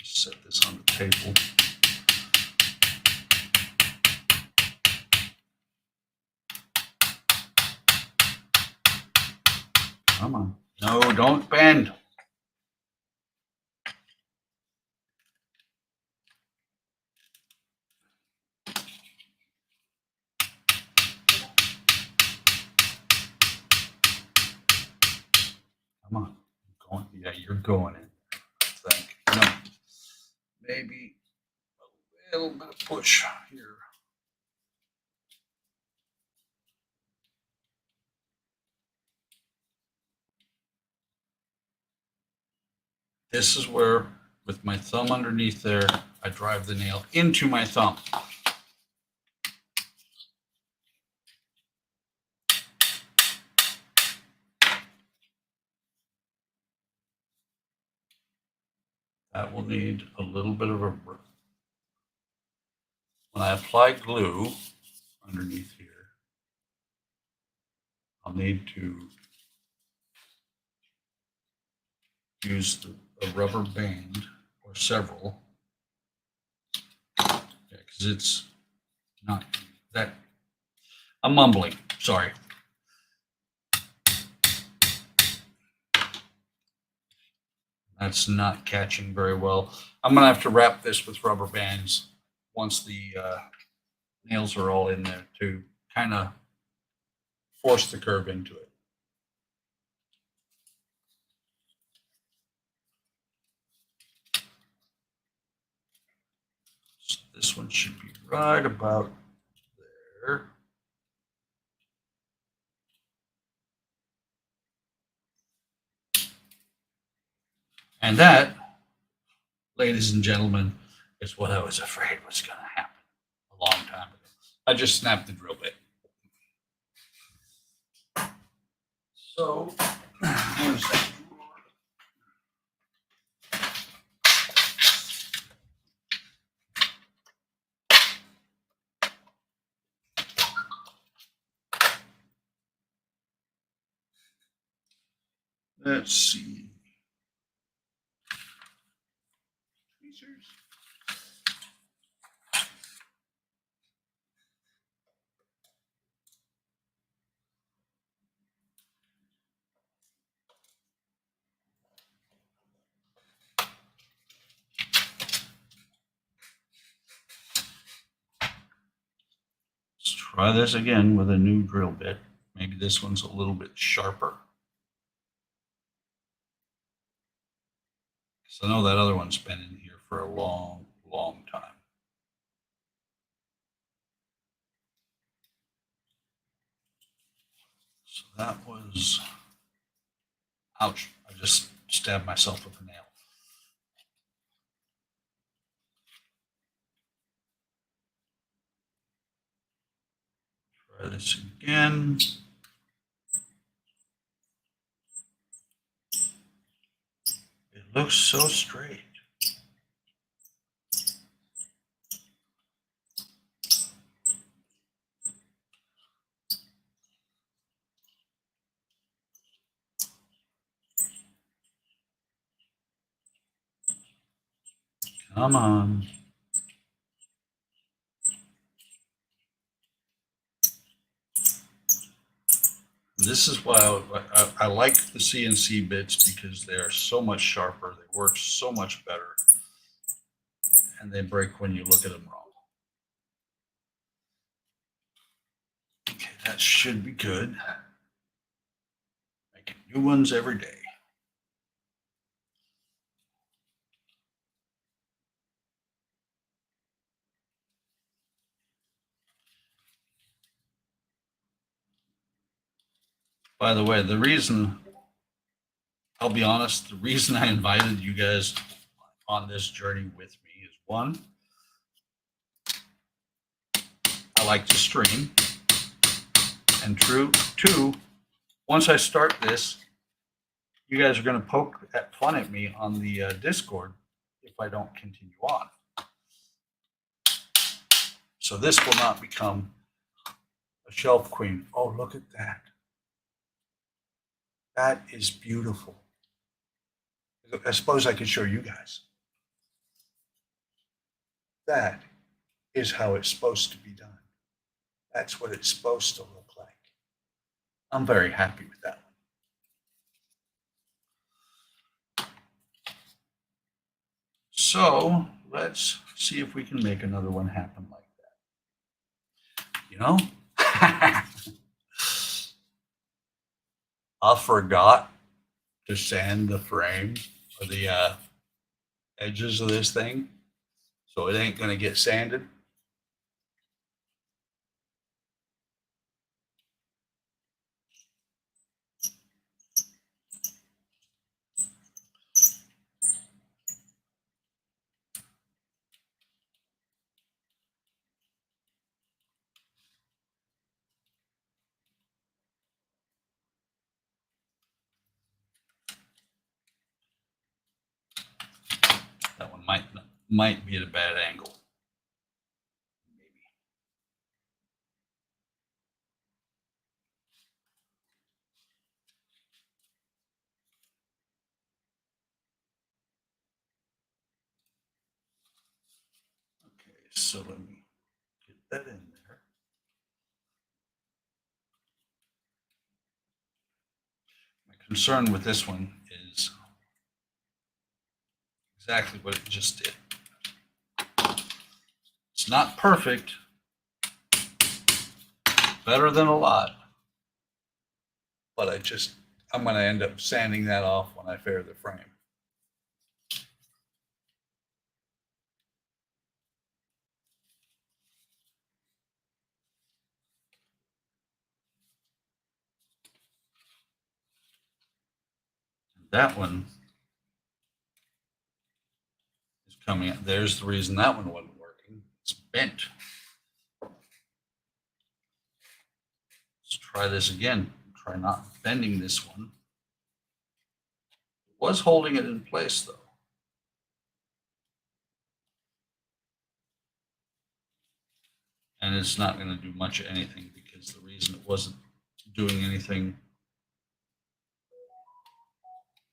Set this on the table. Come on. No, don't bend. Come on. Going. Yeah, you're going in. I think. No. Maybe a little bit of push here. This is where, with my thumb underneath there, I drive the nail into my thumb. That will need a little bit of a, when I apply glue underneath here, I'll need to use a rubber band or several. Yeah, because it's not that, I'm mumbling, sorry. That's not catching very well. I'm gonna have to wrap this with rubber bands once the nails are all in there to kind of force the curve into it. So this one should be right about there. And that, ladies and gentlemen, is what I was afraid was going to happen a long time ago. I just snapped the drill bit. So, where's that drawer? Let's see. Tweezers. Let's try this again with a new drill bit. Maybe this one's a little bit sharper. Because I know that other one's been in here for a long, long time. So that was, ouch, I just stabbed myself with a nail. Try this again. It looks so straight. Come on. This is why I like the CNC bits, because they are so much sharper. They work so much better. And they break when you look at them wrong. Okay, that should be good. Making new ones every day. By the way, I'll be honest, the reason I invited you guys on this journey with me is one, I like to stream, and two, once I start this, you guys are going to poke fun at me on the Discord if I don't continue on. So this will not become a shelf queen. Oh, look at that. That is beautiful. I suppose I could show you guys. That is how it's supposed to be done. That's what it's supposed to look like. I'm very happy with that one. So let's see if we can make another one happen like that. You know, I forgot to sand the frame or the edges of this thing, so it ain't going to get sanded. That one might be at a bad angle. Maybe. Okay, so let me get that in there. My concern with this one is exactly what it just did. It's not perfect, better than a lot, but I'm going to end up sanding that off when I fair the frame. That one is coming out. There's the reason that one wasn't working. It's bent. Let's try this again. Try not bending this one. It was holding it in place though. And it's not going to do much of anything because the reason it wasn't doing anything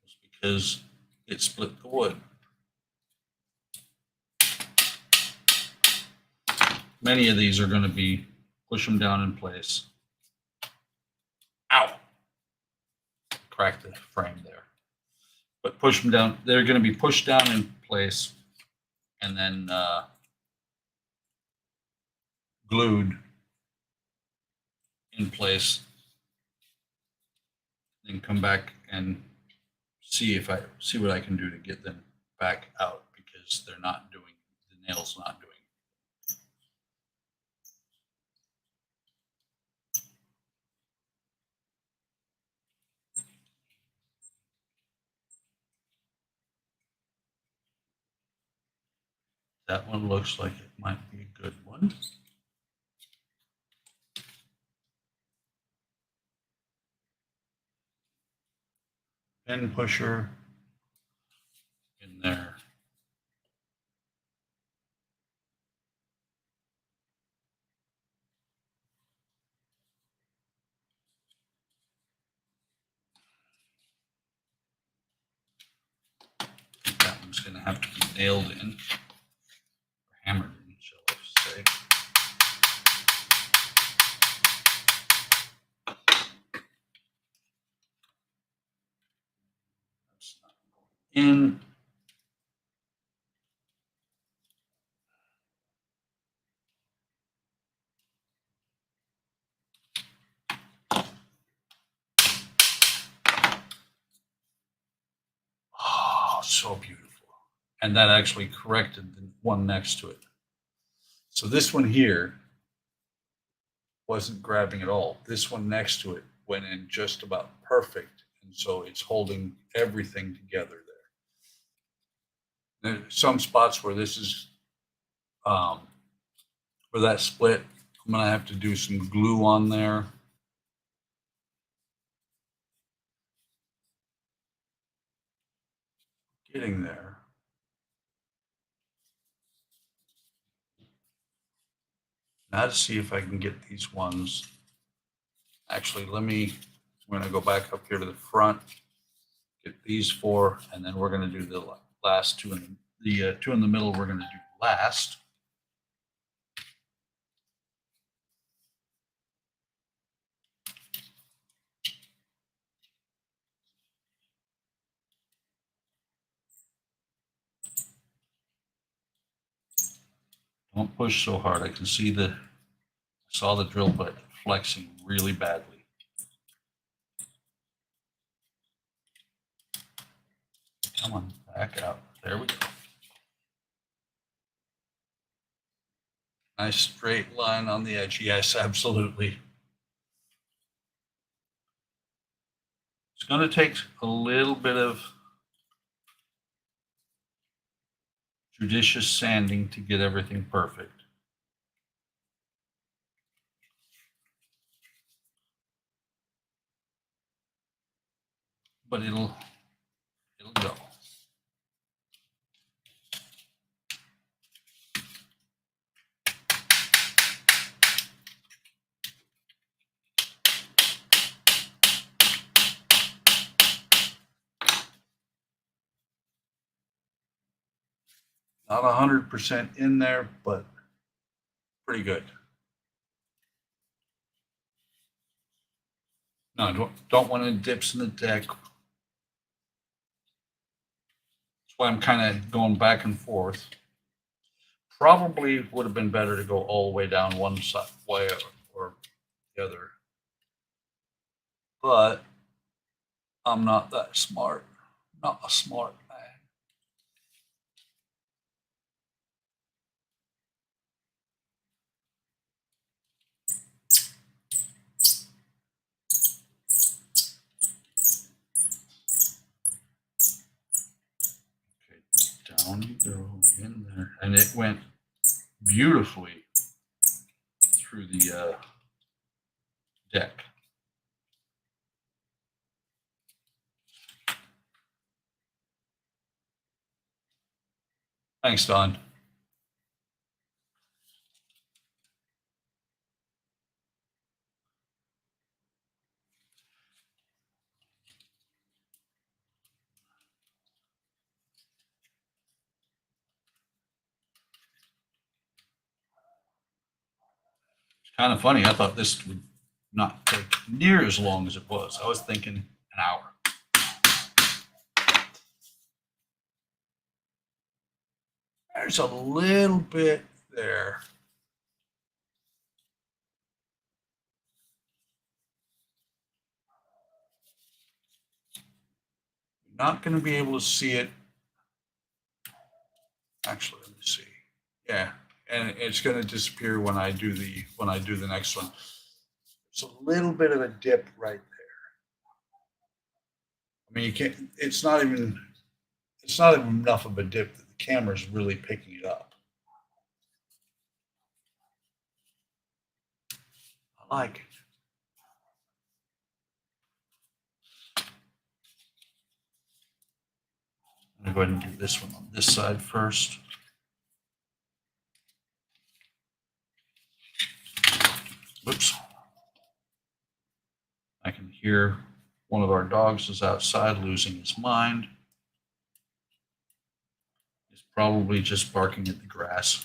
was because it split the wood. Many of these are going to be push them down in place. Ow! Cracked the frame there. But push them down. They're going to be pushed down in place and then glued in place. Then come back and see what I can do to get them back out because they're not doing, the nail's not doing. That one looks like it might be a good one. Pin pusher in there. That one's going to have to be nailed in, or hammered in, shall I say. That's not going in. Oh, so beautiful. And that actually corrected the one next to it. So this one here wasn't grabbing at all. This one next to it went in just about perfect. And so it's holding everything together there. There's some spots where this is, where that split, I'm going to have to do some glue on there. Getting there. Now to see if I can get these ones. Actually, I'm going to go back up here to the front, get these four, and then we're going to do the last two, and the two in the middle we're going to do last. Don't push so hard. I can see saw the drill bit flexing really badly. Come on, back out. There we go. Nice straight line on the edge. Yes, absolutely. It's going to take a little bit of judicious sanding to get everything perfect. But it'll go. Not 100% in there, but pretty good. No, don't want any dips in the deck. That's why I'm kind of going back and forth. Probably would have been better to go all the way down one side way or the other. But I'm not that smart. Not a smart man. Okay, down you go in there. And it went beautifully through the deck. Thanks, Don. It's kind of funny. I thought this would not take near as long as it was. I was thinking an hour. There's a little bit there. You're not going to be able to see it. Actually, let me see. Yeah, and it's going to disappear when I do the next one. There's a little bit of a dip right there. I mean, you can't. It's not even enough of a dip that the camera's really picking it up. I like it. I'm going to go ahead and do this one on this side first. Whoops. I can hear one of our dogs is outside losing his mind. He's probably just barking at the grass.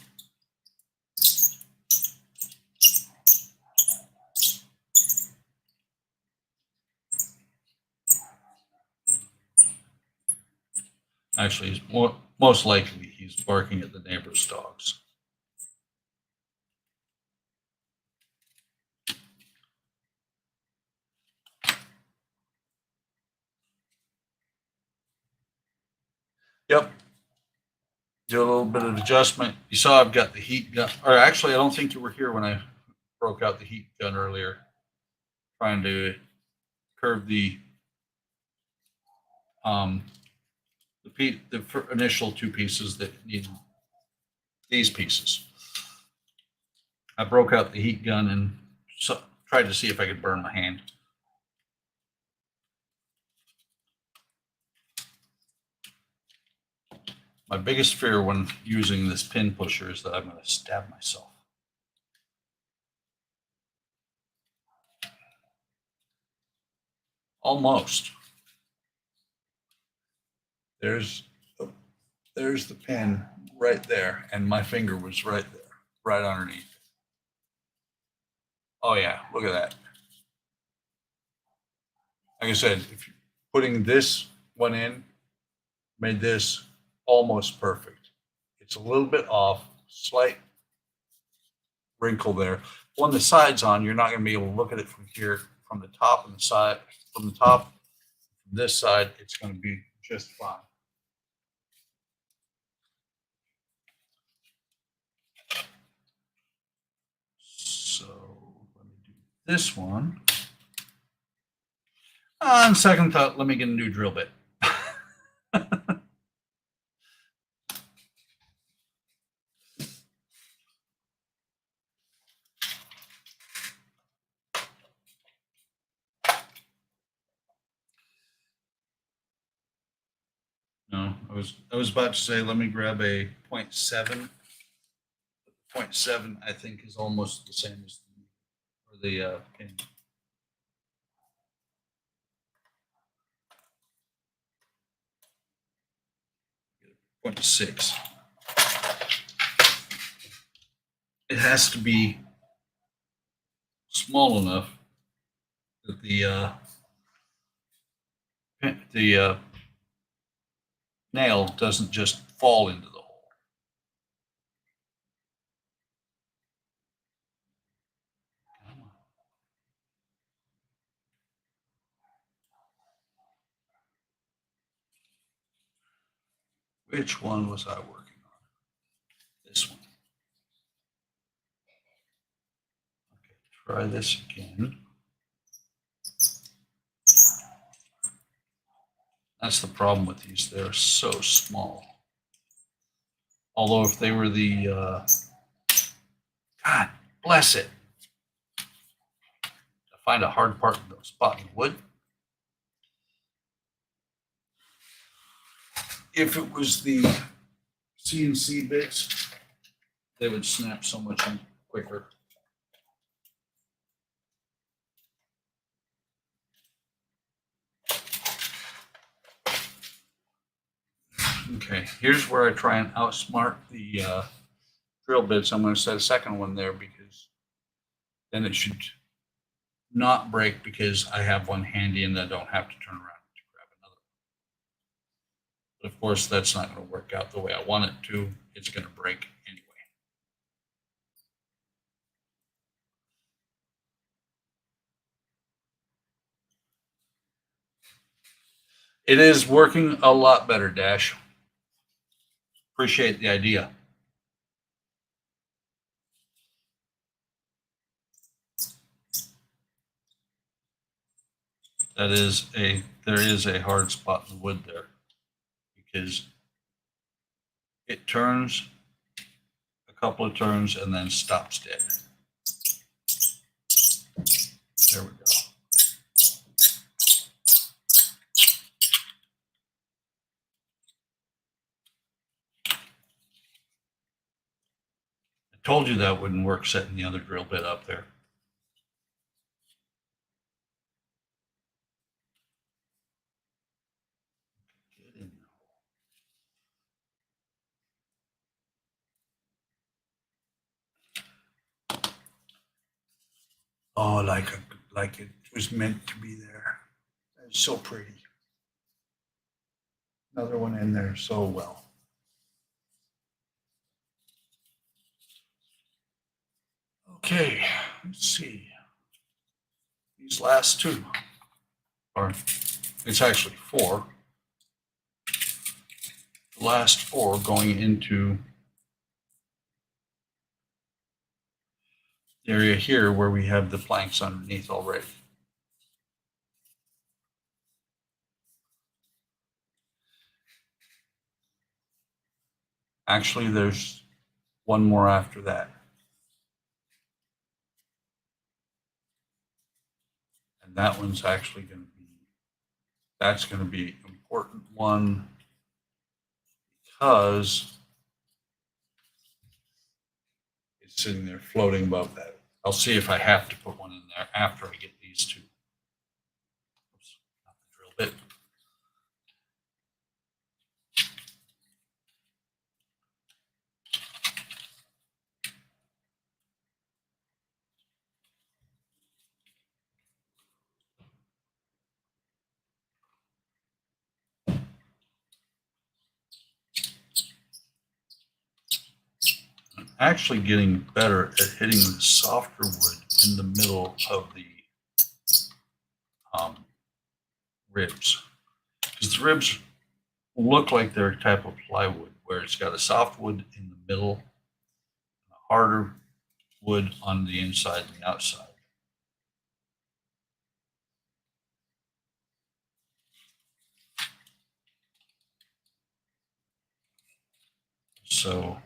Actually, he's most likely he's barking at the neighbor's dogs. Yep. Do a little bit of adjustment. You saw I've got the heat gun, or actually, I don't think you were here when I broke out the heat gun earlier, trying to curve the initial two pieces that need these pieces. I broke out the heat gun and tried to see if I could burn my hand. My biggest fear when using this pin pusher is that I'm going to stab myself. Almost. There's the pin right there, and my finger was right there, right underneath. Oh yeah, look at that. Like I said, if you're putting this one in, made this almost perfect. It's a little bit off, slight wrinkle there. When the side's on, you're not going to be able to look at it from here, from the top and the side. From the top, from this side, it's going to be just fine. So let me do this one. On second thought, let me get a new drill bit. No, I was about to say, let me grab a 0.7. 0.7, I think, is almost the same as the pin. 0.6. It has to be small enough that the nail doesn't just fall into the hole. Which one was I working on? This one. Okay, try this again. That's the problem with these. They're so small. Although if they were the, God bless it. To find a hard part in the spot in the wood. If it was the CNC bits, they would snap so much quicker. Okay, here's where I try and outsmart the drill bits. I'm going to set a second one there because then it should not break because I have one handy and I don't have to turn around to grab another one. But of course, that's not going to work out the way I want it to. It's going to break anyway. It is working a lot better, Dash. Appreciate the idea. There is a hard spot in the wood there because it turns a couple of turns and then stops dead. There we go. I told you that wouldn't work setting the other drill bit up there. Oh, like it was meant to be there. It's so pretty. Another one in there so well. Okay, let's see. These last two, or it's actually four. The last four going into the area here where we have the planks underneath already. Actually, there's one more after that. And that one's actually going to be, that's going to be an important one because it's sitting there floating above that. I'll see if I have to put one in there after I get these two. Oops, not the drill bit. I'm actually getting better at hitting the softer wood in the middle of the ribs. Because the ribs look like they're a type of plywood where it's got a soft wood in the middle, and a harder wood on the inside and the outside. So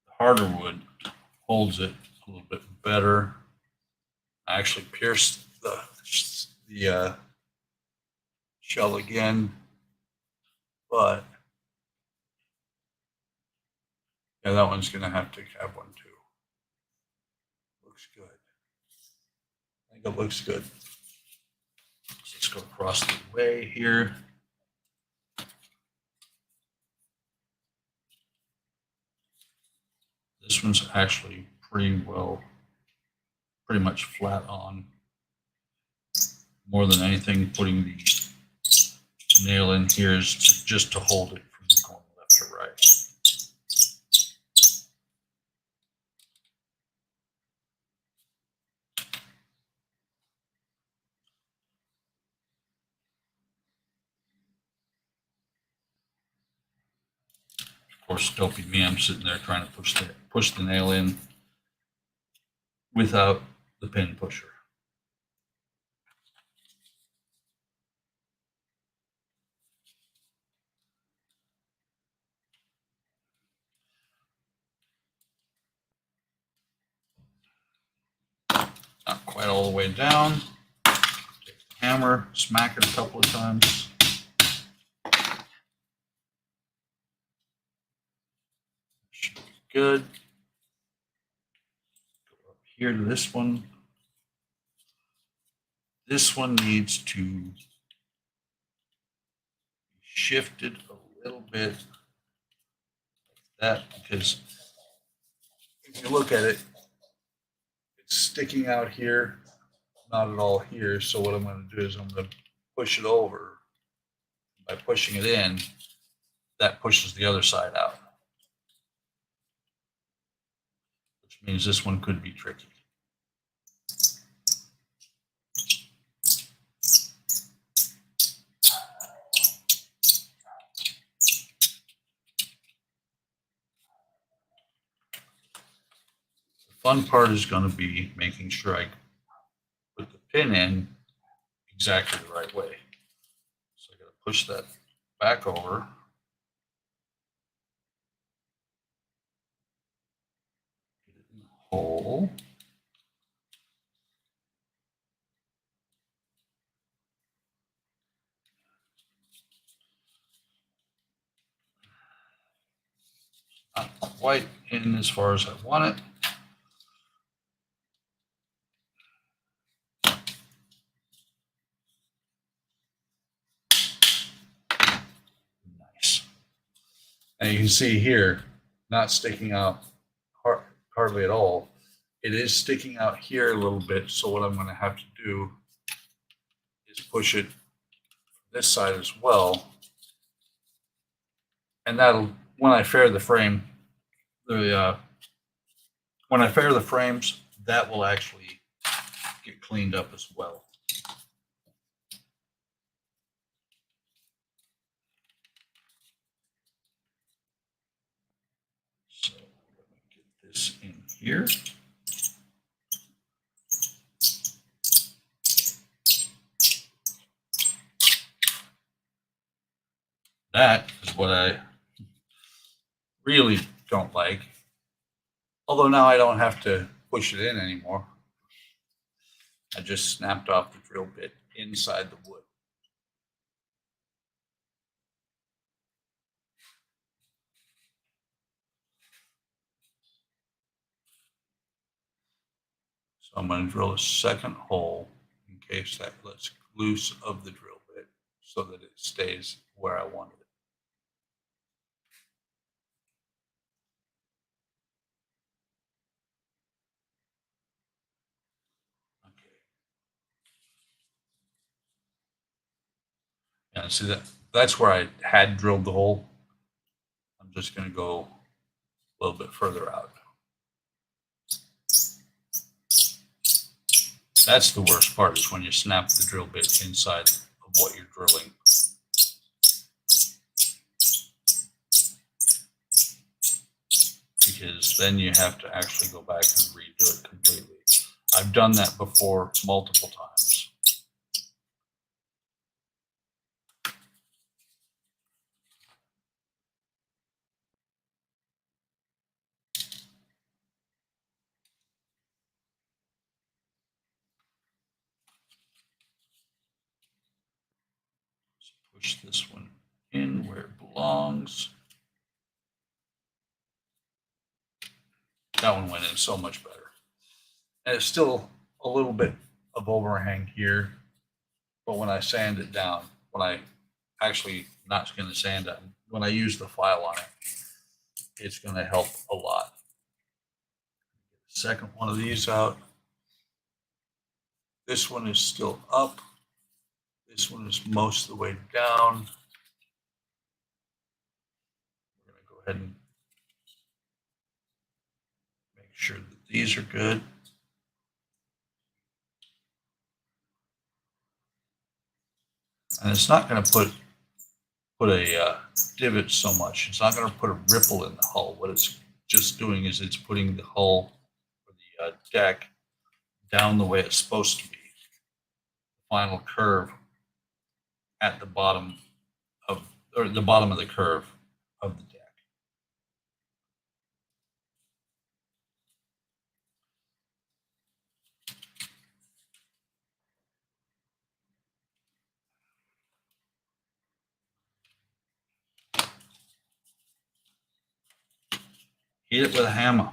the harder wood holds it a little bit better. I actually pierced the shell again, but yeah, that one's going to have to have one too. Looks good. I think it looks good. So let's go across the way here. This one's actually pretty much flat on. More than anything, putting the nail in here is just to hold it from going left to right. Of course, don't be me. I'm sitting there trying to push the nail in without the pin pusher. Not quite all the way down. Take the hammer, smack it a couple of times. Should be good. Go up here to this one. This one needs to be shifted a little bit like that, because if you look at it, it's sticking out here, not at all here. So what I'm going to do is I'm going to push it over. By pushing it in, that pushes the other side out, which means this one could be tricky. The fun part is going to be making sure I put the pin in exactly the right way. So I got to push that back over. Get it in the hole. Not quite in as far as I want it. Nice. And you can see here, not sticking out hardly at all. It is sticking out here a little bit. So what I'm going to have to do is push it this side as well. And that'll, when I fair the frame, when I fair the frames, that will actually get cleaned up as well. So let me get this in here. That is what I really don't like. Although now I don't have to push it in anymore. I just snapped off the drill bit inside the wood. So I'm going to drill a second hole in case that lets loose of the drill bit so that it stays where I wanted it. Okay. And see that's where I had drilled the hole. I'm just going to go a little bit further out. That's the worst part, is when you snap the drill bit inside of what you're drilling. Because then you have to actually go back and redo it completely. I've done that before multiple times. So push this one in where it belongs. That one went in so much better. And it's still a little bit of overhang here, but when I sand it down, when I actually not going to sand it, when I use the file on it, it's going to help a lot. Second one of these out. This one is still up. This one is most of the way down. We're going to go ahead and make sure that these are good. And it's not going to put a divot so much. It's not going to put a ripple in the hull. What it's just doing is it's putting the hull or the deck down the way it's supposed to be. The final curve at the bottom of, or the bottom of the curve of the deck. Hit it with a hammer.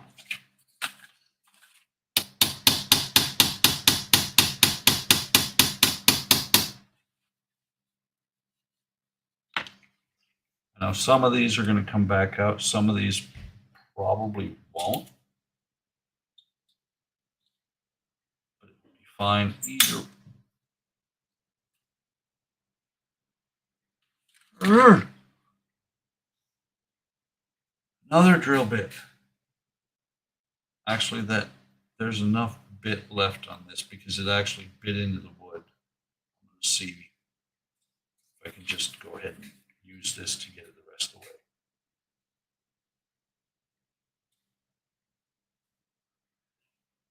Now, some of these are going to come back out. Some of these probably won't. But it will be fine either. Another drill bit. Actually, there's enough bit left on this because it actually bit into the wood. Let's see if I can just go ahead and use this to get it the rest of the way.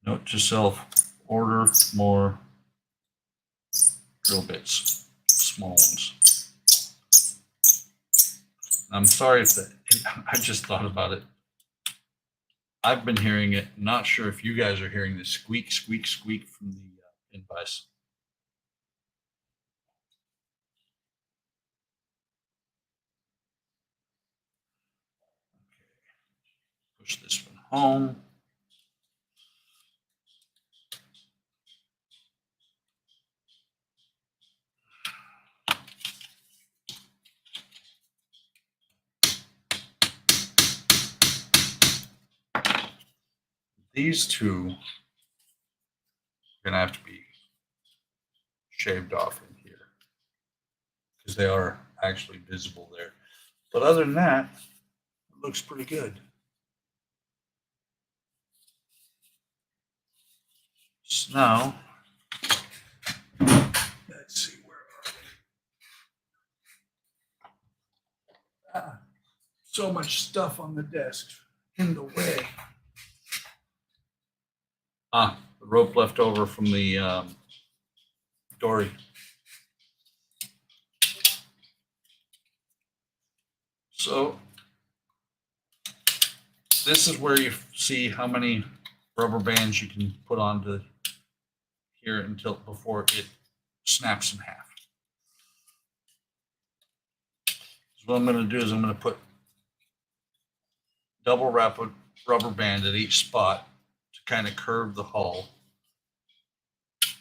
Note to self, order more drill bits, small ones. I'm sorry if that, I just thought about it. I've been hearing it. Not sure if you guys are hearing the squeak, squeak, squeak from the pin vise. Okay. Push this one home. These two are going to have to be shaved off in here because they are actually visible there. But other than that, it looks pretty good. So now, let's see, where are we? So much stuff on the desk in the way. The rope left over from the dory. So this is where you see how many rubber bands you can put onto here until before it snaps in half. So what I'm going to do is I'm going to put double wrap a rubber band at each spot to kind of curve the hull,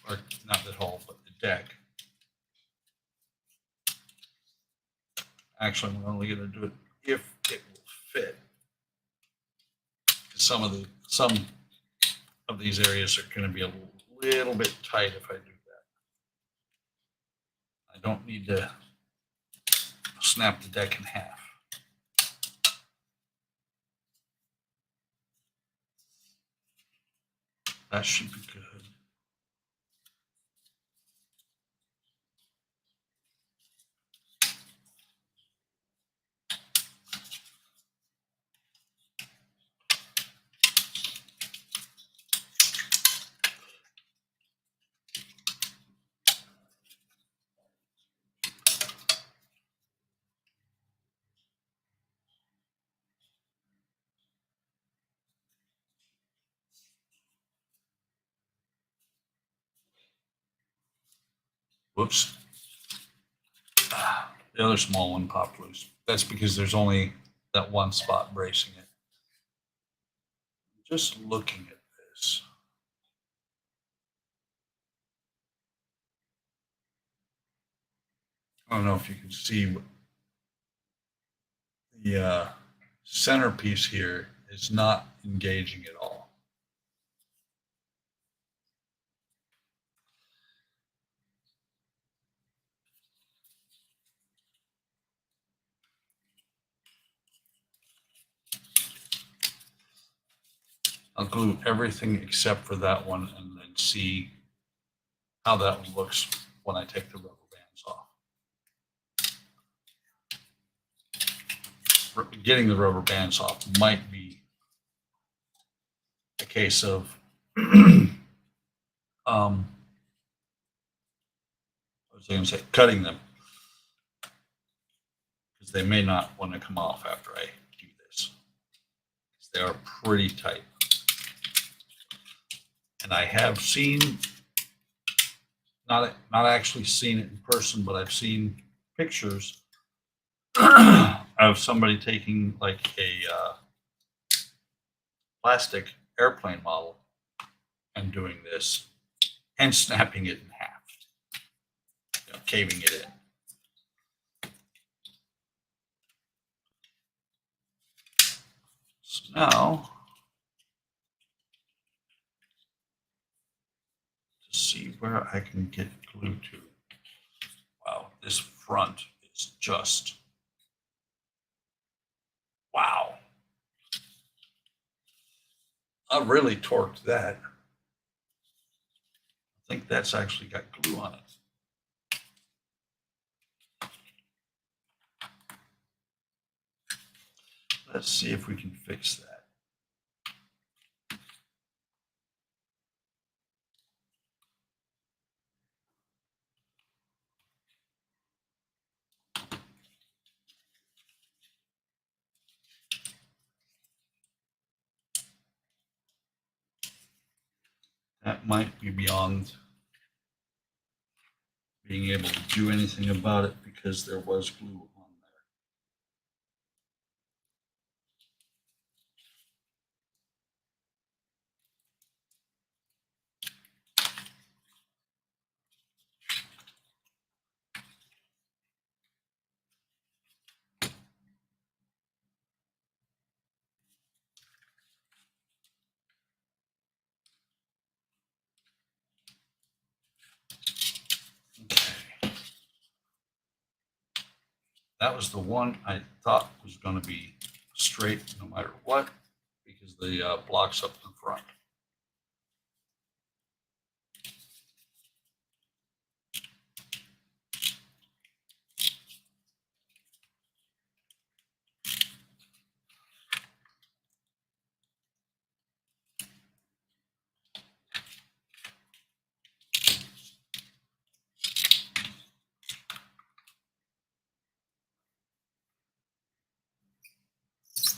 or not the hull, but the deck. Actually, I'm only going to do it if it will fit. Some of these areas are going to be a little bit tight if I do that. I don't need to snap the deck in half. That should be good. Whoops. The other small one popped loose. That's because there's only that one spot bracing it. Just looking at this. I don't know if you can see, but the centerpiece here is not engaging at all. I'll glue everything except for that one and then see how that one looks when I take the rubber bands off. Getting the rubber bands off might be a case of what was I going to say, cutting them, because they may not want to come off after I do this. They are pretty tight. And I have seen, not actually seen it in person, but I've seen pictures of somebody taking like a plastic airplane model and doing this and snapping it in half, caving it in. So now, to see where I can get glue to. Wow, this front is just, wow. I really torqued that. I think that's actually got glue on it. Let's see if we can fix that. That might be beyond being able to do anything about it because there was glue on there. Okay. That was the one I thought was going to be straight no matter what, because the block's up in front.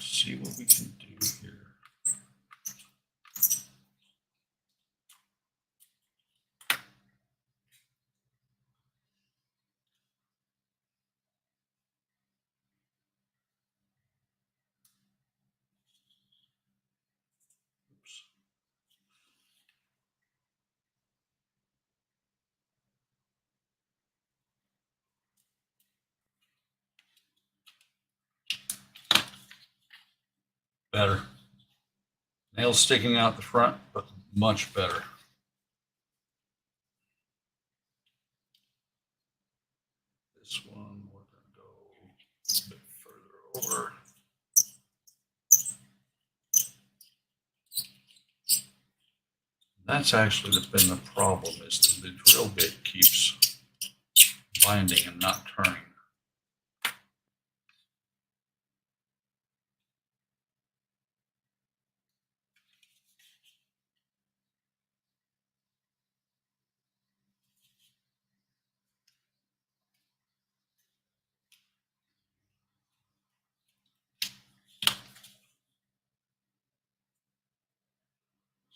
See what we can do here. better. Nails sticking out the front, but much better. This one, we're going to go a bit further over. That's actually been the problem, is that the drill bit keeps binding and not turning.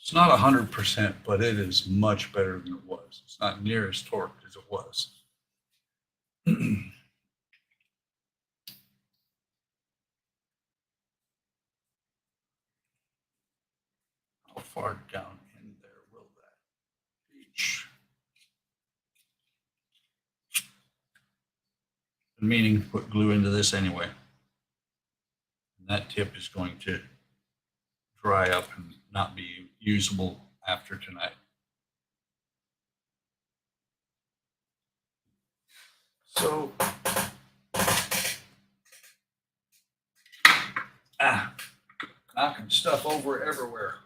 It's not 100%, but it is much better than it was. It's not near as torqued as it was. How far down in there will that reach? I'm meaning to put glue into this anyway. And that tip is going to dry up and not be usable after tonight. So, knocking stuff over everywhere.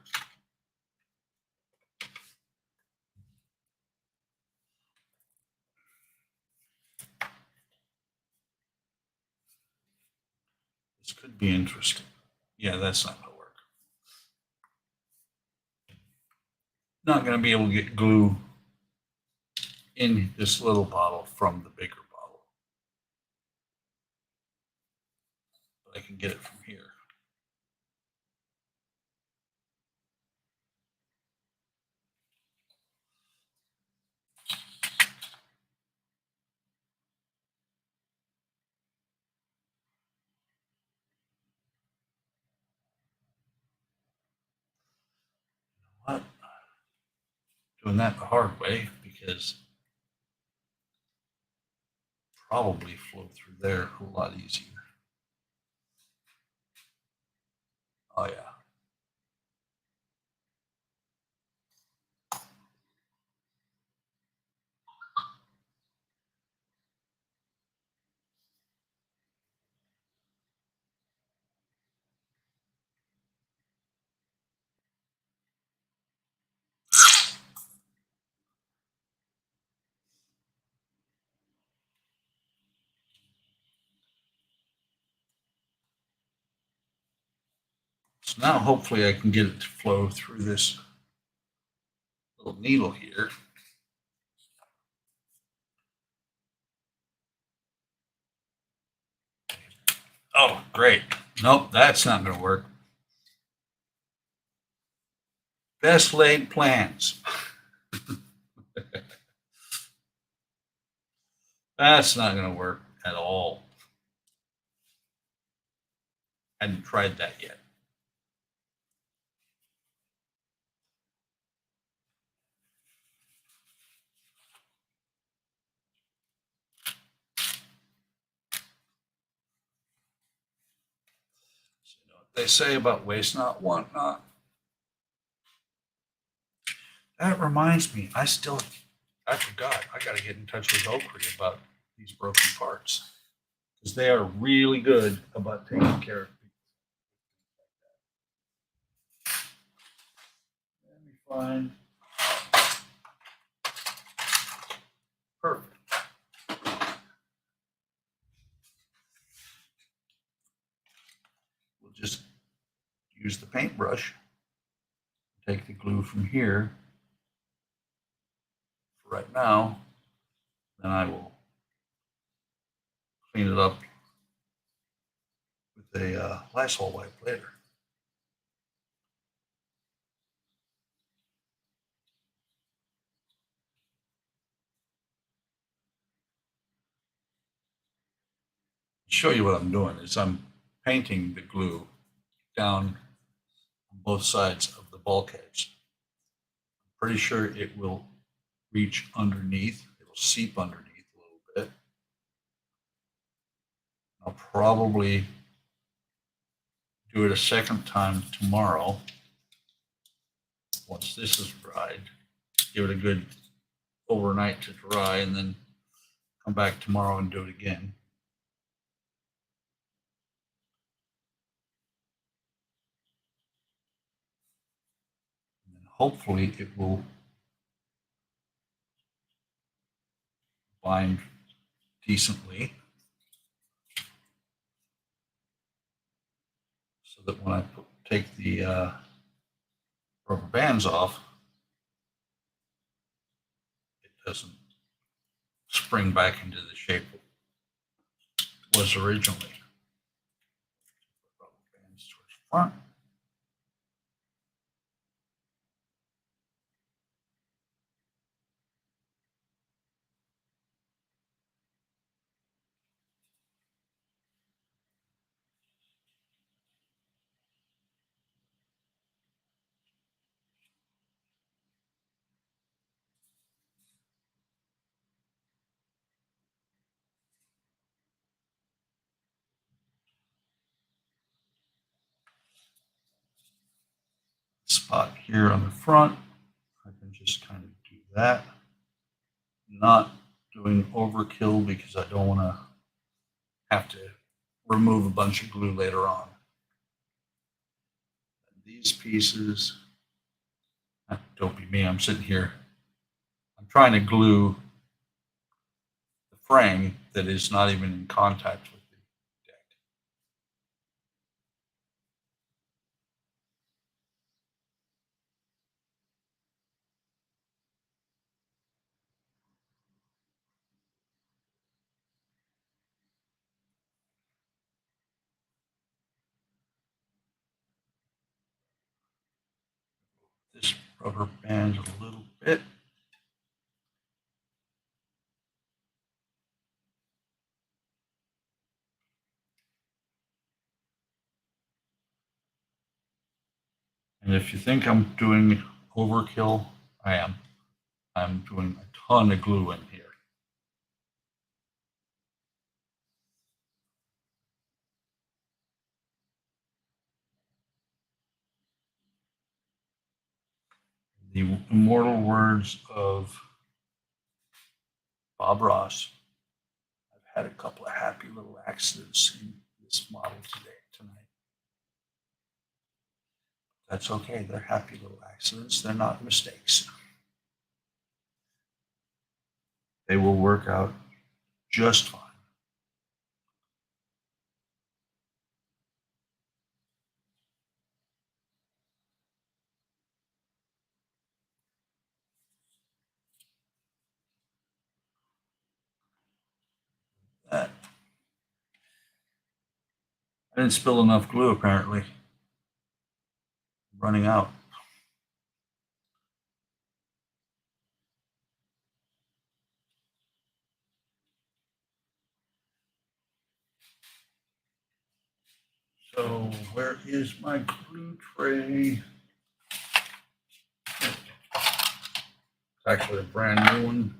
This could be interesting. Yeah, that's not going to work. Not going to be able to get glue in this little bottle from the bigger bottle. But I can get it from here. What? Doing that the hard way, because probably flow through there a whole lot easier. Oh yeah. So now hopefully I can get it to flow through this little needle here. Oh, great. Nope, that's not going to work. Best laid plans. That's not going to work at all. Hadn't tried that yet. So, you know what they say about waste not, want not. That reminds me, I forgot. I got to get in touch with OcCre about these broken parts, because they are really good about taking care of people. Let me find. Perfect. We'll just use the paintbrush, take the glue from here for right now, then I will clean it up with a Lysol wipe later. Show you what I'm doing is I'm painting the glue down on both sides of the bulkheads. I'm pretty sure it will reach underneath. It will seep underneath a little bit. I'll probably do it a second time tomorrow. Once this is dried, give it a good overnight to dry, and then come back tomorrow and do it again. And hopefully it will bind decently so that when I take the rubber bands off, it doesn't spring back into the shape it was originally. Rubber bands towards the front. Spot here on the front, I can just kind of do that. Not doing overkill because I don't want to have to remove a bunch of glue later on. And these pieces, don't be me, I'm sitting here, I'm trying to glue the frame that is not even in contact with the deck. This rubber band a little bit. And if you think I'm doing overkill, I am. I'm doing a ton of glue in here. The immortal words of Bob Ross, I've had a couple of happy little accidents in this model tonight. That's okay. They're happy little accidents. They're not mistakes. They will work out just fine. That. I didn't spill enough glue, apparently. I'm running out. So where is my glue tray? It's actually a brand new one.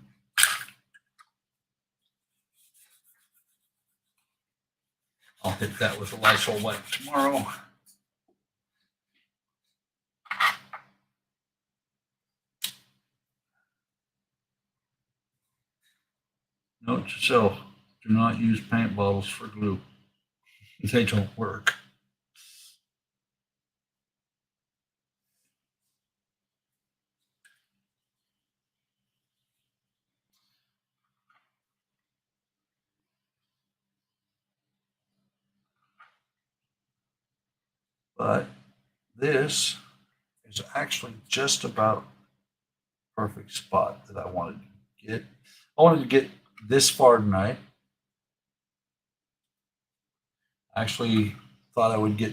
I'll hit that with a Lysol wipe tomorrow. Note to self, do not use paint bottles for glue. They don't work. But this is actually just about perfect spot that I wanted to get. I wanted to get this far tonight. I actually thought I would get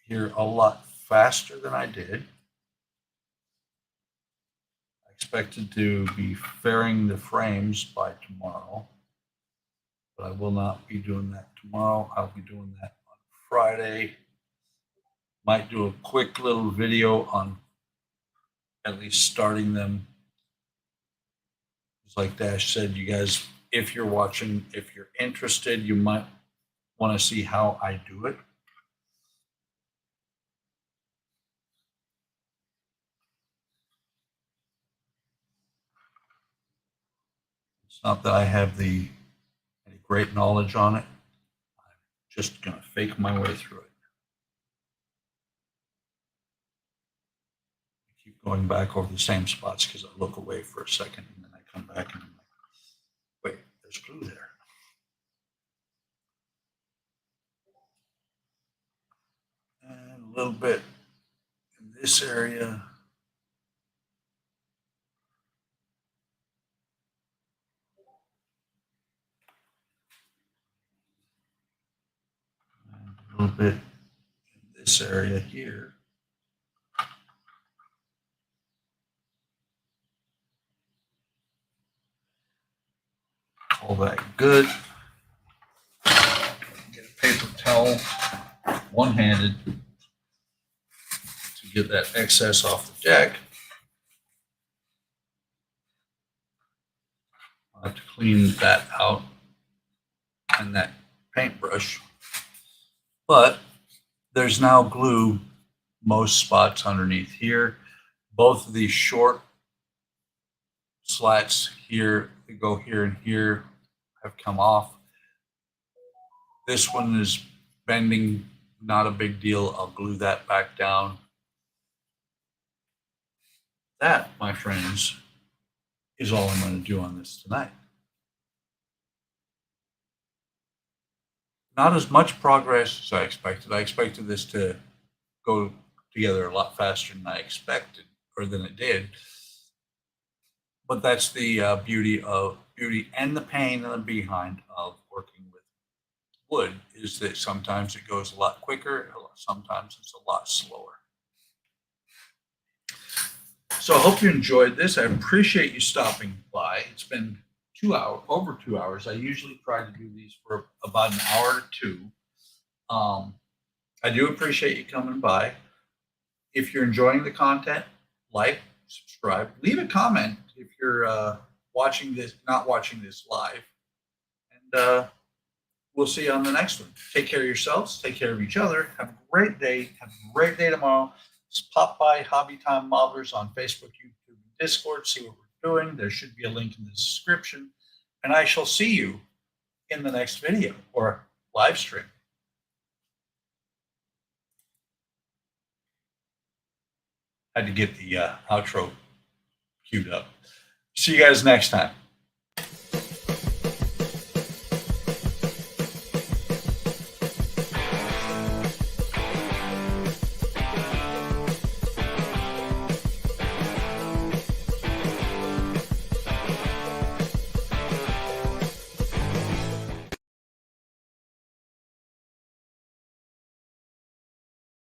here a lot faster than I did. I expected to be fairing the frames by tomorrow, but I will not be doing that tomorrow. I'll be doing that on Friday. Might do a quick little video on at least starting them. Just like Dash said, you guys, if you're watching, if you're interested, you might want to see how I do it. not that I have any great knowledge on it. I'm just going to fake my way through it. I keep going back over the same spots because I look away for a second and then I come back and I'm like, wait, there's glue there. And a little bit in this area. And a little bit in this area here. All that good. Get a paper towel, one-handed, to get that excess off the deck. I have to clean that out and that paintbrush. But there's now glue most spots underneath here. Both of these short slats here that go here and here have come off. This one is bending, not a big deal. I'll glue that back down. That, my friends, is all I'm going to do on this tonight. Not as much progress as I expected. I expected this to go together a lot faster than I expected, or than it did. But that's the beauty and the pain and the behind of working with wood, is that sometimes it goes a lot quicker, sometimes it's a lot slower. So I hope you enjoyed this. I appreciate you stopping by. It's been over 2 hours. I usually try to do these for about an hour or two. I do appreciate you coming by. If you're enjoying the content, like, subscribe, leave a comment if you're not watching this live. And we'll see you on the next one. Take care of yourselves. Take care of each other. Have a great day. Have a great day tomorrow. Just pop by Hobby Time Modelers on Facebook, YouTube, and Discord. See what we're doing. There should be a link in the description. And I shall see you in the next video or live stream. Had to get the outro queued up. See you guys next time.